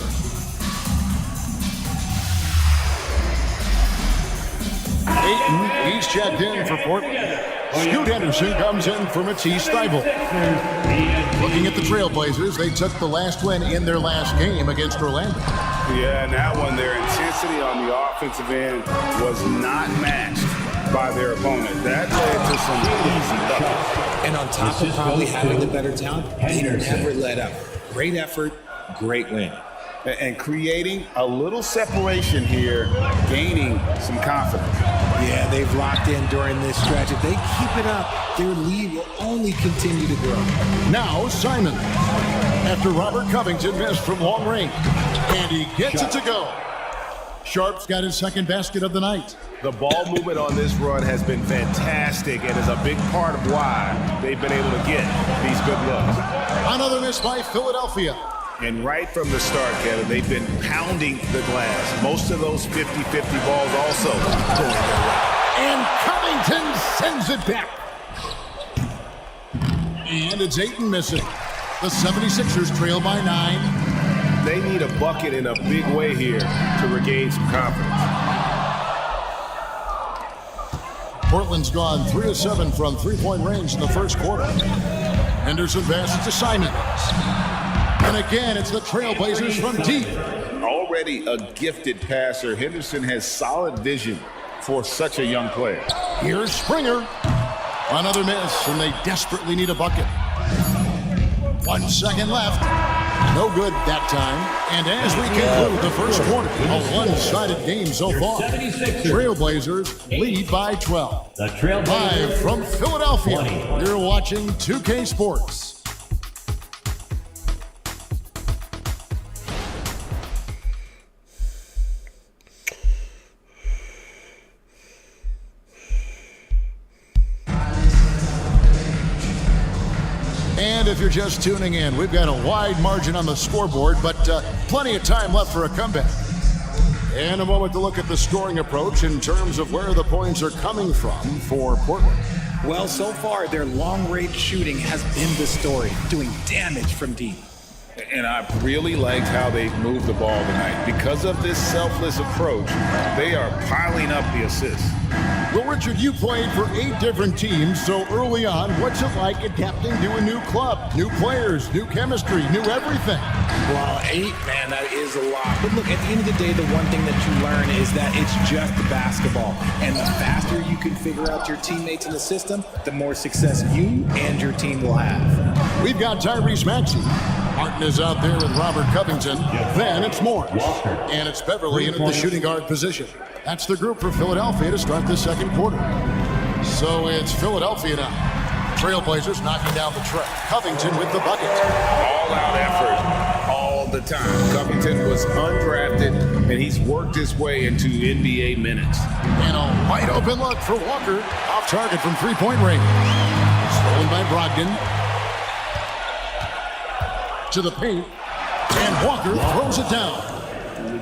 Ayton, he's checked in for Portland. Scoot Henderson comes in for Matisse Thybulle. Looking at the Trailblazers, they took the last win in their last game against Orlando. Yeah, and that one, their intensity on the offensive end was not matched by their opponent. That led to some easy buckets. And on top of probably having the better talent, they never let up. Great effort, great win. And creating a little separation here, gaining some confidence. Yeah, they've locked in during this stretch. If they keep it up, their lead will only continue to grow. Now Simon, after Robert Covington missed from long range, and he gets it to go. Sharp's got his second basket of the night. The ball movement on this run has been fantastic and is a big part of why they've been able to get these good looks. Another miss by Philadelphia. And right from the start, Kevin, they've been pounding the glass. Most of those 50-50 balls also going their way. And Covington sends it back. And it's Ayton missing. The 76ers trail by 9. They need a bucket in a big way here to regain some confidence. Portland's gone 3 of 7 from three-point range in the first quarter. Henderson passes to Simons. And again, it's the Trailblazers from deep. Already a gifted passer, Henderson has solid vision for such a young player. Here's Springer. Another miss, and they desperately need a bucket. 1 second left. No good that time. And as we conclude the first quarter, a one-sided game so far. Trailblazers lead by 12. Live from Philadelphia, you're watching 2K Sports. And if you're just tuning in, we've got a wide margin on the scoreboard, but plenty of time left for a comeback. And a moment to look at the scoring approach in terms of where the points are coming from for Portland. Well, so far, their long-range shooting has been the story, doing damage from deep. And I really liked how they moved the ball tonight. Because of this selfless approach, they are piling up the assists. Well, Richard, you played for 8 different teams, so early on, what's it like adapting to a new club? New players, new chemistry, new everything. Well, 8, man, that is a lot. But look, at the end of the day, the one thing that you learn is that it's just basketball. And the faster you can figure out your teammates in the system, the more success you and your team will have. We've got Tyrese Maxey. Martin is out there with Robert Covington. Then it's Morris. And it's Beverly in at the shooting guard position. That's the group for Philadelphia to start the second quarter. So it's Philadelphia now. Trailblazers knocking down the tray. Covington with the bucket. All-out effort all the time. Covington was undrafted, and he's worked his way into NBA minutes. And a wide open look for Walker. Off target from three-point range. Stolen by Brogdon. To the paint, and Walker throws it down.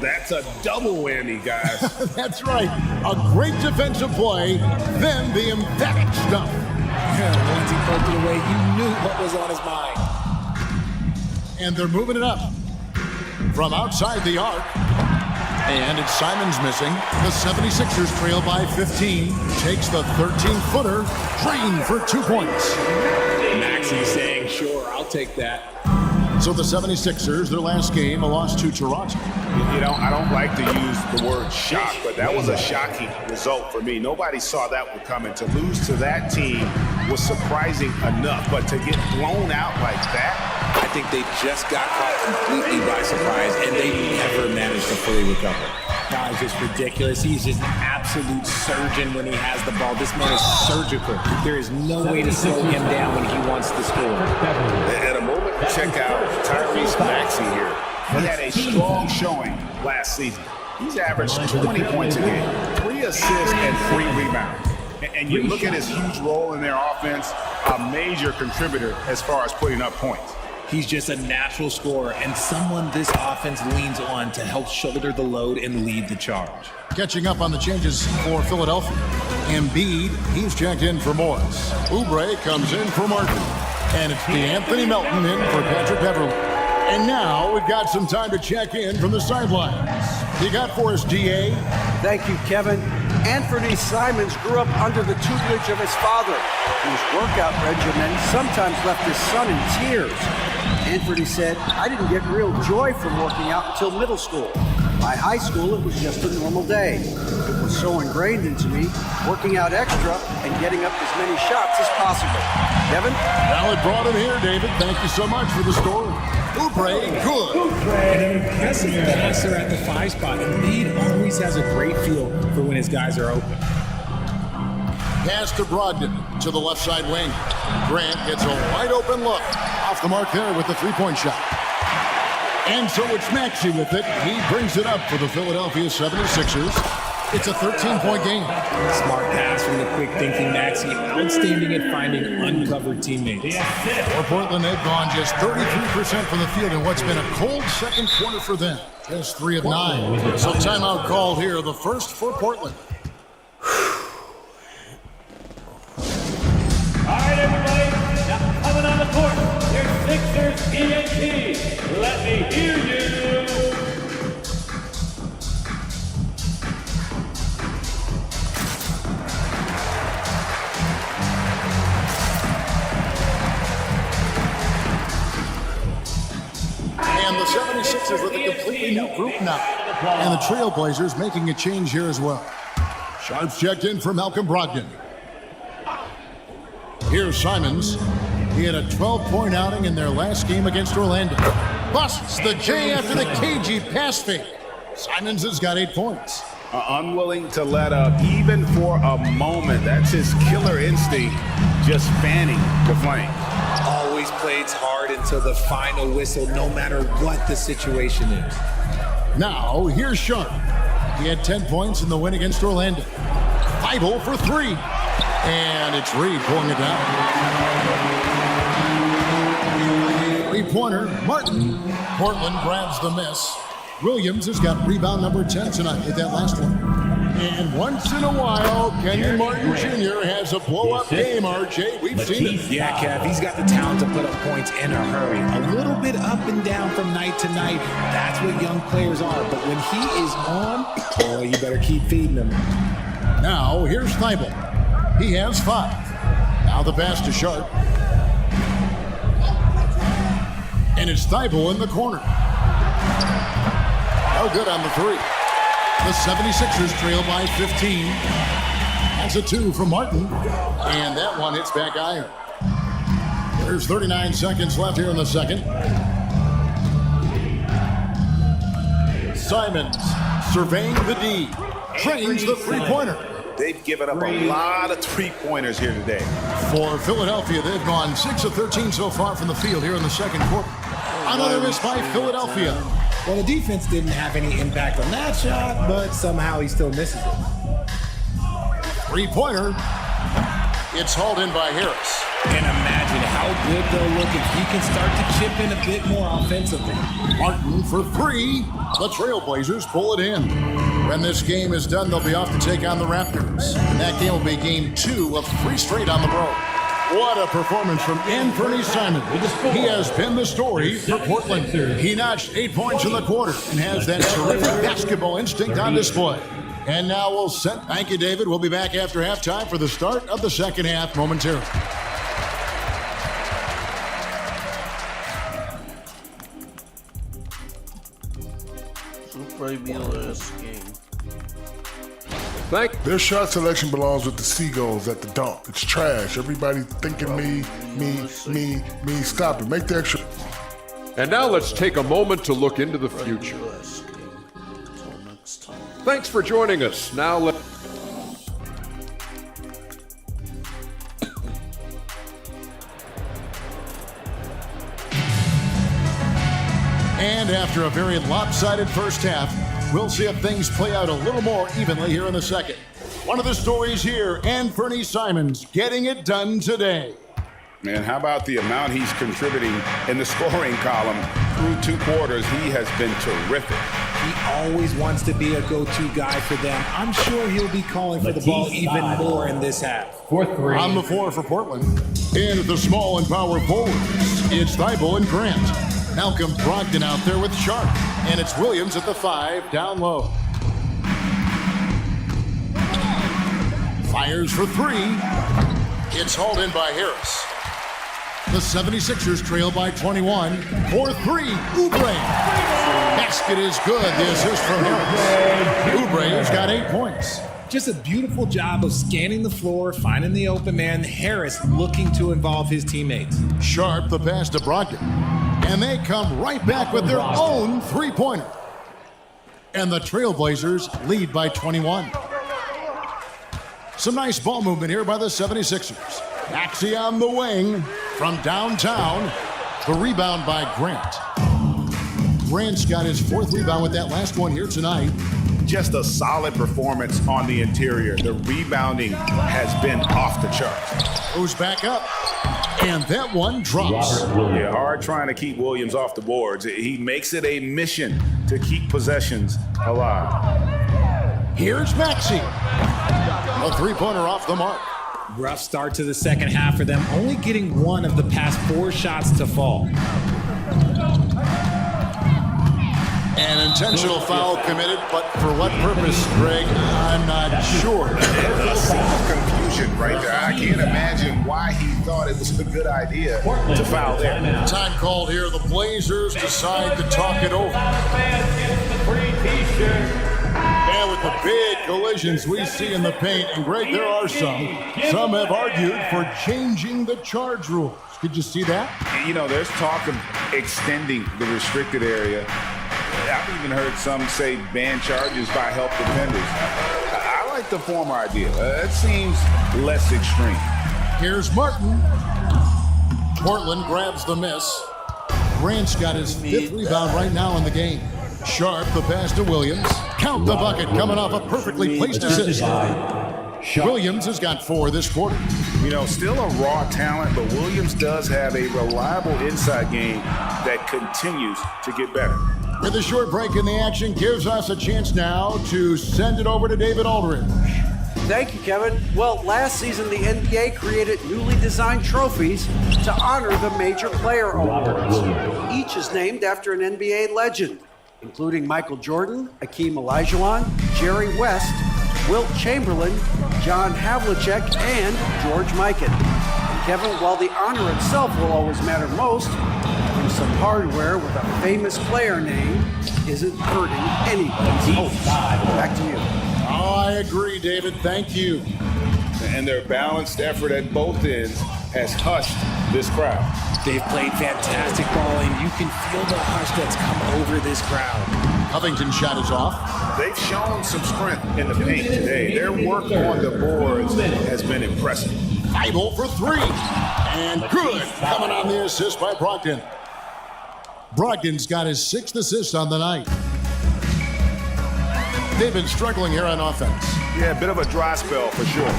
That's a double whammy, guys. That's right. A great defensive play, then the emphatic stuff. Yeah, once he poked it away, you knew what was on his mind. And they're moving it up from outside the arc. And it's Simons missing. The 76ers trail by 15. Takes the 13-footer. Green for 2 points. Maxey saying, sure, I'll take that. So the 76ers, their last game, a loss to Toronto. You know, I don't like to use the word shock, but that was a shocking result for me. Nobody saw that one coming. To lose to that team was surprising enough, but to get blown out like that, I think they just got caught completely by surprise, and they never managed to fully recover. That is just ridiculous. He's just an absolute surgeon when he has the ball. This man is surgical. There is no way to slow him down when he wants to score. And a moment to check out Tyrese Maxey here. He had a strong showing last season. He's averaged 20 points a game, 3 assists and 3 rebounds. And you look at his huge role in their offense, a major contributor as far as putting up points. He's just a natural scorer and someone this offense leans on to help shoulder the load and lead the charge. Catching up on the changes for Philadelphia. Embiid, he's checked in for Morris. Oubre comes in for Martin. And it's DeAnthony Melton in for Patrick Beverley. And now we've got some time to check in from the sidelines. You got for us, DA? Thank you, Kevin. Anthony Simons grew up under the tutelage of his father, whose workout regimen sometimes left his son in tears. Anthony said, "I didn't get real joy from working out until middle school. By high school, it was just a normal day. It was so ingrained into me, working out extra and getting up as many shots as possible." Kevin? Well, it brought him here, David. Thank you so much for the story. Oubre, good. And an impressive passer at the 5 spot. Embiid always has a great feel for when his guys are open. Pass to Brogdon to the left side wing. Grant gets a wide open look. Off the mark there with the 3-point shot. And so it's Maxey with it. He brings it up for the Philadelphia 76ers. It's a 13-point game. Smart pass from the quick-thinking Maxey. Outstanding at finding uncovered teammates. For Portland, they've gone just 33% from the field in what's been a cold second quarter for them. Just 3 of 9. So timeout called here, the first for Portland. All right, everybody. Now coming on the court, here's Sixers ENT. Let me hear you. And the 76ers with a completely new group now. And the Trailblazers making a change here as well. Sharps checked in for Malcolm Brogdon. Here's Simons. He had a 12-point outing in their last game against Orlando. Busts the J after the cagey pass fake. Simons has got 8 points. Unwilling to let up even for a moment. That's his killer instinct, just fanning the flame. Always plays hard until the final whistle, no matter what the situation is. Now, here's Sharp. He had 10 points in the win against Orlando. Bible for 3. And it's Reed pulling it down. 3-pointer, Martin. Portland grabs the miss. Williams has got rebound number 10 tonight with that last one. And once in a while, Kenyon Martin Jr. has a blow-up game, RJ. We've seen it. Yeah, Kev, he's got the talent to put up points in a hurry. A little bit up and down from night to night. That's what young players are. But when he is on, oh, you better keep feeding him. Now, here's Thibault. He has 5. Now the pass to Sharp. And it's Thibault in the corner. No good on the 3. The 76ers trail by 15. That's a 2 from Martin. And that one hits back iron. There's 39 seconds left here in the second. Simons surveying the D. Trains the 3-pointer. They've given up a lot of 3-pointers here today. For Philadelphia, they've gone 6 of 13 so far from the field here in the second quarter. Another miss by Philadelphia. Well, the defense didn't have any impact on that shot, but somehow he still misses it. 3-pointer. It's hauled in by Harris. And imagine how good they'll look if he can start to chip in a bit more offensively. Martin for 3. The Trailblazers pull it in. When this game is done, they'll be off to take on the Raptors. And that game will be game 2 of 3 straight on the road. What a performance from Anthony Simons. He has been the story for Portland. He notched 8 points in the quarter and has that terrific basketball instinct on display. And now we'll set. Thank you, David. We'll be back after halftime for the start of the second half momentarily. Fabulous game. Their shot selection belongs with the Seagulls at the dump. It's trash. Everybody thinking me. Stop it. Make the extra. And now let's take a moment to look into the future. Until next time. Thanks for joining us. Now let And after a very lopsided first half, we'll see if things play out a little more evenly here in the second. One of the stories here, and Fernie Simons getting it done today. Man, how about the amount he's contributing in the scoring column through 2 quarters? He has been terrific. He always wants to be a go-to guy for them. I'm sure he'll be calling for the ball even more in this half. 4-3. On the floor for Portland. And at the small and power forwards, it's Thibault and Grant. Malcolm Brogdon out there with Sharp. And it's Williams at the 5, down low. Fires for 3. It's hauled in by Harris. The 76ers trail by 21. 4-3, Oubre. Basket is good. The assist from Harris. Oubre's got 8 points. Just a beautiful job of scanning the floor, finding the open man. Harris looking to involve his teammates. Sharp the pass to Brogdon. And they come right back with their own 3-pointer. And the Trailblazers lead by 21. Some nice ball movement here by the 76ers. Maxey on the wing from downtown. The rebound by Grant. Grant's got his 4th rebound with that last one here tonight. Just a solid performance on the interior. The rebounding has been off the charts. Goes back up. And that one drops. Yeah, hard trying to keep Williams off the boards. He makes it a mission to keep possessions alive. Here's Maxey. A 3-pointer off the mark. Rough start to the second half for them, only getting 1 of the past 4 shots to fall. An intentional foul committed, but for what purpose, Greg? I'm not sure. There's a scene of confusion right there. I can't imagine why he thought it was a good idea to foul there. Time called here. The Blazers decide to talk it over. And with the big collisions we see in the paint, and Greg, there are some. Some have argued for changing the charge rules. Did you see that? You know, there's talk of extending the restricted area. I've even heard some say ban charges by help defenders. I like the former idea. It seems less extreme. Here's Martin. Portland grabs the miss. Grant's got his 5th rebound right now in the game. Sharp the pass to Williams. Count the bucket coming off a perfectly placed assist. Williams has got 4 this quarter. You know, still a raw talent, but Williams does have a reliable inside game that continues to get better. With a short break in the action gives us a chance now to send it over to David Aldridge. Thank you, Kevin. Well, last season the NBA created newly designed trophies to honor the major player awards. Each is named after an NBA legend, including Michael Jordan, Hakeem Olajuwon, Jerry West, Wilt Chamberlain, John Havlicek, and George Mikan. And Kevin, while the honor itself will always matter most, having some hardware with a famous player name isn't hurting anybody's hopes. Back to you. Oh, I agree, David. Thank you. And their balanced effort at both ends has hushed this crowd. They've played fantastic ball, and you can feel the hush that's come over this crowd. Covington's shot is off. They've shown some strength in the paint today. Their work on the boards has been impressive. Thibault for 3. And good. Coming on the assist by Brogdon. Brogdon's got his 6th assist on the night. They've been struggling here on offense. Yeah, a bit of a dry spell for sure.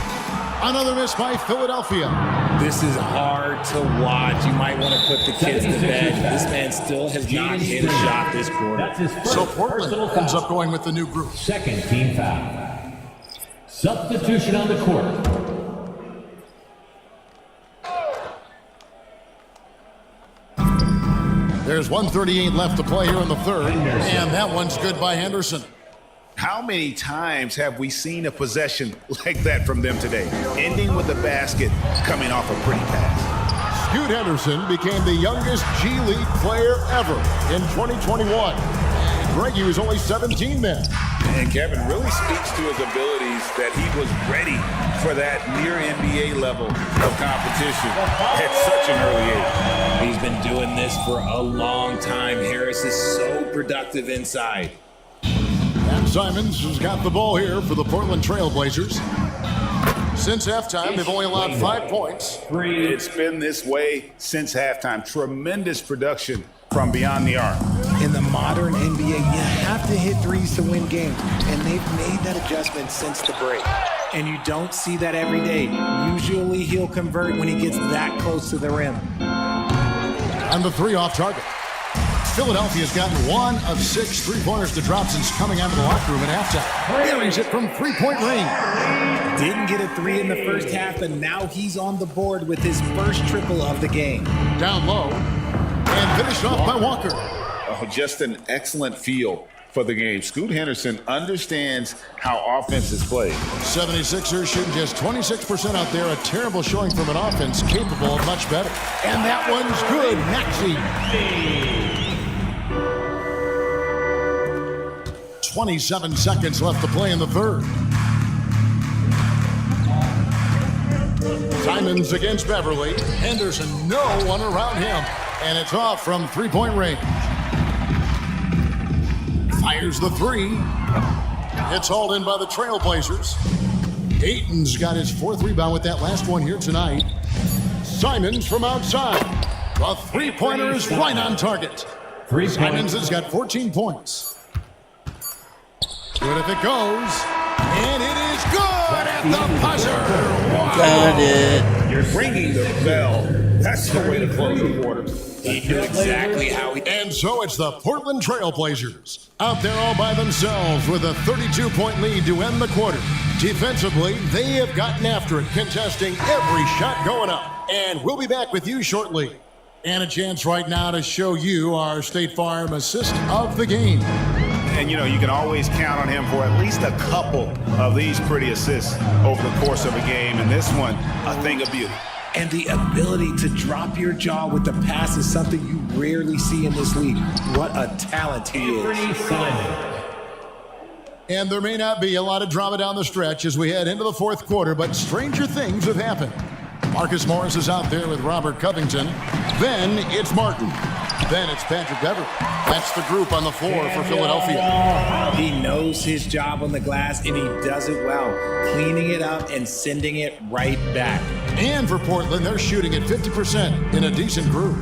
Another miss by Philadelphia. This is hard to watch. You might want to put the kids to bed. This man still has not hit a shot this quarter. So Portland ends up going with the new group. Second team foul. Substitution on the court. There's 1:38 left to play here in the third. And that one's good by Henderson. How many times have we seen a possession like that from them today? Ending with a basket, coming off a pretty pass. Scoot Henderson became the youngest G League player ever in 2021. Greg, he was only 17 then. And Kevin really speaks to his abilities that he was ready for that near NBA level of competition at such an early age. He's been doing this for a long time. Harris is so productive inside. And Simons has got the ball here for the Portland Trail Blazers. Since halftime, they've only allowed 5 points. It's been this way since halftime. Tremendous production from beyond the arc. In the modern NBA, you have to hit threes to win games, and they've made that adjustment since the break. And you don't see that every day. Usually he'll convert when he gets that close to the rim. And the three off target. Philadelphia's gotten 1 of 6 three-pointers to drop since coming out of the locker room at halftime. Buries it from three-point range. Didn't get a three in the first half, and now he's on the board with his first triple of the game. Down low, and finished off by Walker. Oh, just an excellent feel for the game. Scoot Henderson understands how offense is played. 76ers shooting just 26% out there. A terrible showing from an offense capable of much better. And that one's good. Maxey. 27 seconds left to play in the third. Simons against Beverly. Henderson, no one around him. And it's off from three-point range. Fires the three. It's hauled in by the Trailblazers. Ayton's got his 4th rebound with that last one here tonight. Simons from outside. The three-pointer is right on target. Simons has got 14 points. Good if it goes. And it is good at the buzzer. Wow. Got it. You're ringing the bell. That's the way to close the quarter. He knew exactly how he... And so it's the Portland Trailblazers out there all by themselves with a 32-point lead to end the quarter. Defensively, they have gotten after it, contesting every shot going up. And we'll be back with you shortly. And a chance right now to show you our State Farm assist of the game. And, you know, you can always count on him for at least a couple of these pretty assists over the course of a game. And this one, a thing of beauty. And the ability to drop your jaw with the pass is something you rarely see in this league. What a talent he is. And there may not be a lot of drama down the stretch as we head into the fourth quarter, but stranger things have happened. Marcus Morris is out there with Robert Covington. Then it's Martin. Then it's Patrick Beverly. That's the group on the floor for Philadelphia. He knows his job on the glass, and he does it well, cleaning it up and sending it right back. And for Portland, they're shooting at 50% in a decent groove.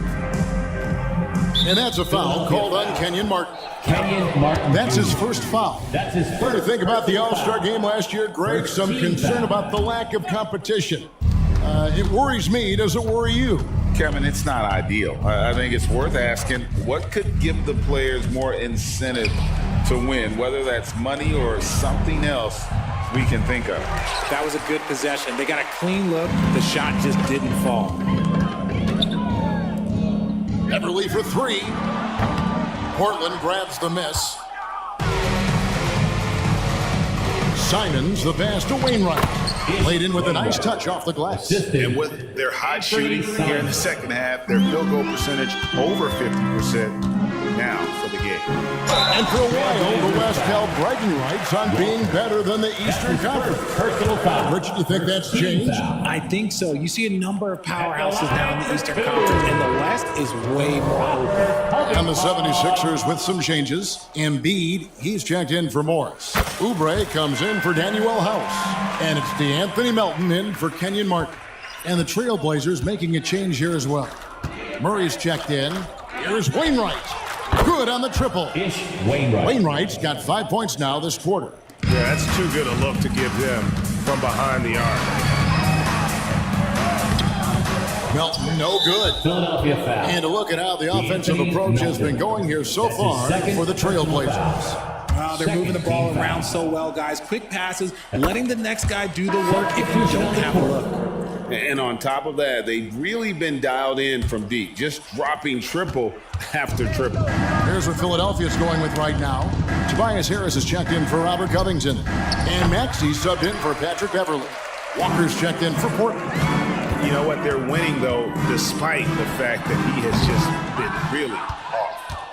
And that's a foul called on Kenyon Martin. That's his first foul. What do you think about the All-Star game last year, Greg? Some concern about the lack of competition. It worries me. Does it worry you? Kevin, it's not ideal. I think it's worth asking what could give the players more incentive to win, whether that's money or something else we can think of. That was a good possession. They got a clean look. The shot just didn't fall. Beverly for three. Portland grabs the miss. Simons the pass to Wainwright. Played in with a nice touch off the glass. And with their high shooting here in the second half, their field goal percentage over 50% now for the game. And for a while, the West held bragging rights on being better than the Eastern Conference. Personal foul. Richard, you think that's changed? I think so. You see a number of powerhouses now in the Eastern Conference, and the West is way more open. And the 76ers with some changes. Embiid, he's checked in for Morris. Oubre comes in for Daniel House. And it's DeAnthony Melton in for Kenyon Martin. And the Trailblazers making a change here as well. Murray's checked in. Here's Wainwright. Good on the triple. Wainwright's got 5 points now this quarter. Yeah, that's too good a look to give them from behind the arc. Melton, no good. Philadelphia foul. And a look at how the offensive approach has been going here so far for the Trailblazers. They're moving the ball around so well, guys. Quick passes, letting the next guy do the work if you don't have a look. And on top of that, they've really been dialed in from deep, just dropping triple after triple. Here's what Philadelphia's going with right now. Tobias Harris is checked in for Robert Covington. And Maxey subbed in for Patrick Beverly. Walker's checked in for Portland. You know what? They're winning, though, despite the fact that he has just been really off.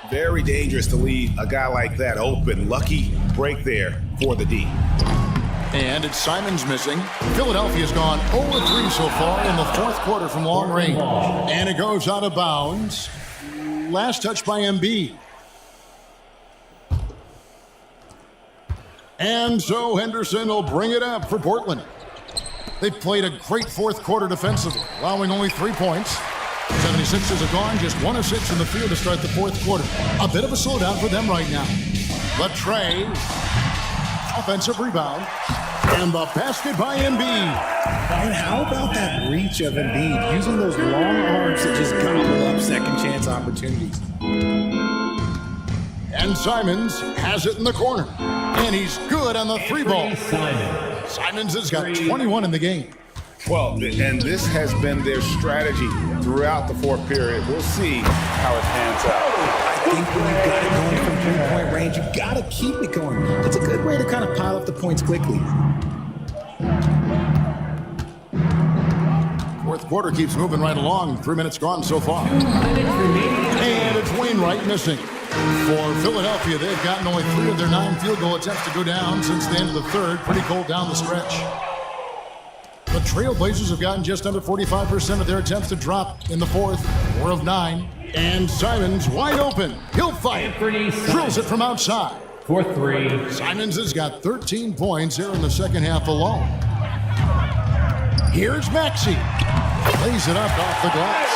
Very dangerous to leave a guy like that open. Lucky break there for the D. And it's Simons missing. Philadelphia's gone 0-3 so far in the fourth quarter from long range. And it goes out of bounds. Last touch by Embiid. And so Henderson will bring it up for Portland. They played a great fourth quarter defensively, allowing only 3 points. 76ers have gone just 1 of 6 in the field to start the fourth quarter. A bit of a slowdown for them right now. But Trey, offensive rebound, and the basket by Embiid. And how about that reach of Embiid, using those long arms to just gobble up second chance opportunities. And Simons has it in the corner. And he's good on the 3 ball. Simons has got 21 in the game. Well, and this has been their strategy throughout the fourth period. We'll see how it pans out. I think when you've got it going from three-point range, you've got to keep it going. It's a good way to kind of pile up the points quickly. Fourth quarter keeps moving right along. 3 minutes gone so far. And it's Wainwright missing. For Philadelphia, they've gotten only 3 of their 9 field goal attempts to go down since the end of the third. Pretty cold down the stretch. The Trailblazers have gotten just under 45% of their attempts to drop in the fourth. 4 of 9. And Simons wide open. He'll fight. Drills it from outside. For 3. Simons has got 13 points here in the second half alone. Here's Maxey. Lays it up off the glass.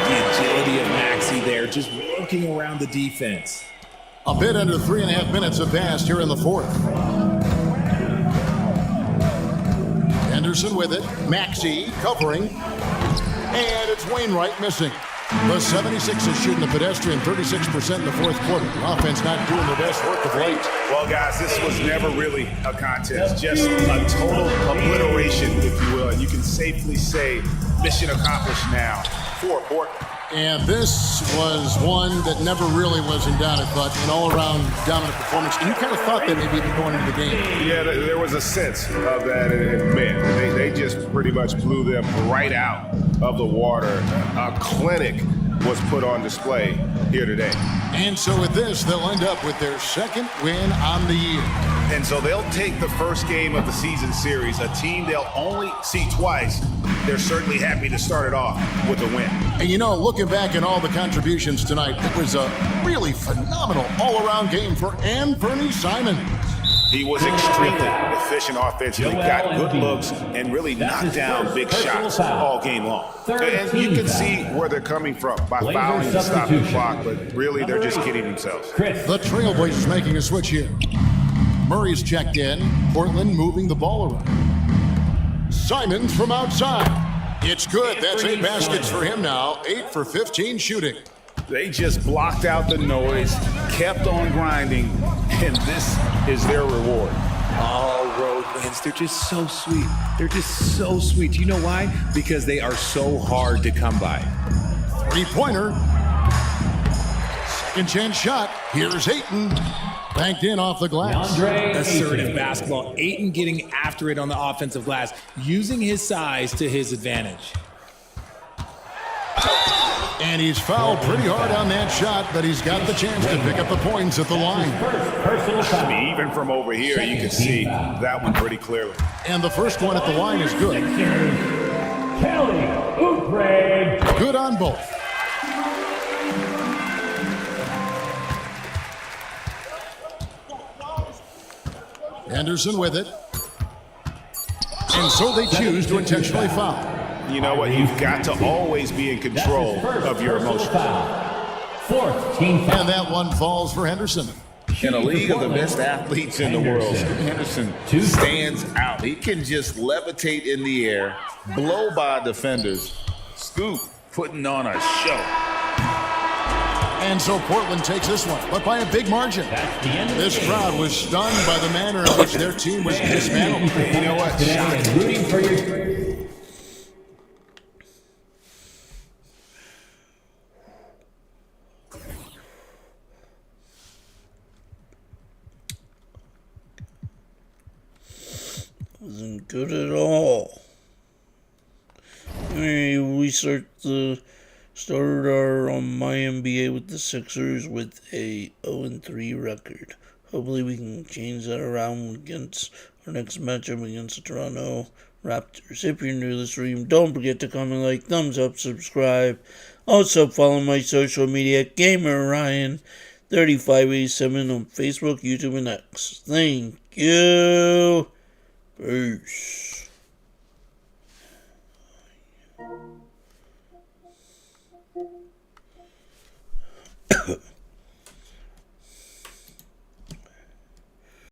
The agility of Maxey there, just working around the defense. A bit under 3.5 minutes have passed here in the fourth. Henderson with it. Maxey covering. And it's Wainwright missing. The 76ers shooting the pedestrian 36% in the fourth quarter. The offense not doing their best work of late. Well, guys, this was never really a contest. Just a total obliteration, if you will. And you can safely say mission accomplished now for Portland. And this was one that never really was in doubt, but an all-around dominant performance. And you kind of thought that maybe even going into the game. Yeah, there was a sense of that. And man, they just pretty much blew them right out of the water. A clinic was put on display here today. And so with this, they'll end up with their second win on the year. And so they'll take the first game of the season series, a team they'll only see twice. They're certainly happy to start it off with a win. And you know, looking back at all the contributions tonight, it was a really phenomenal all-around game for Anthony Simons. He was extremely efficient offensively, got good looks, and really knocked down big shots all game long. And you can see where they're coming from by fouling to stop the clock, but really they're just kidding themselves. The Trailblazers making a switch here. Murray's checked in. Portland moving the ball around. Simons from outside. It's good. That's 8 baskets for him now. 8 for 15 shooting. They just blocked out the noise, kept on grinding, and this is their reward. All road wins. They're just so sweet. They're just so sweet. You know why? Because they are so hard to come by. 3-pointer. Second chance shot. Here's Ayton. Banked in off the glass. Assertive basketball. Ayton getting after it on the offensive glass, using his size to his advantage. And he's fouled pretty hard on that shot, but he's got the chance to pick up the points at the line. I mean, even from over here, you can see that one pretty clearly. And the first one at the line is good. Kelly Oubre. Good on both. Anderson with it. And so they choose to intentionally foul. You know what? You've got to always be in control of your emotions. And that one falls for Henderson. In a league of the best athletes in the world, Henderson stands out. He can just levitate in the air, blow by defenders, scoop, putting on a show. And so Portland takes this one, but by a big margin. This crowd was stunned by the manner in which their team was dismantled. You know what? Rooting for your... Wasn't good at all. We start the Started our my NBA with the Sixers with a 0-3 record. Hopefully we can change that around against our next matchup against the Toronto Raptors. If you're new to the stream, don't forget to comment, like, thumbs up, subscribe. Also follow my social media, GamerRyan3587 on Facebook, YouTube, and X. Thank you. Peace.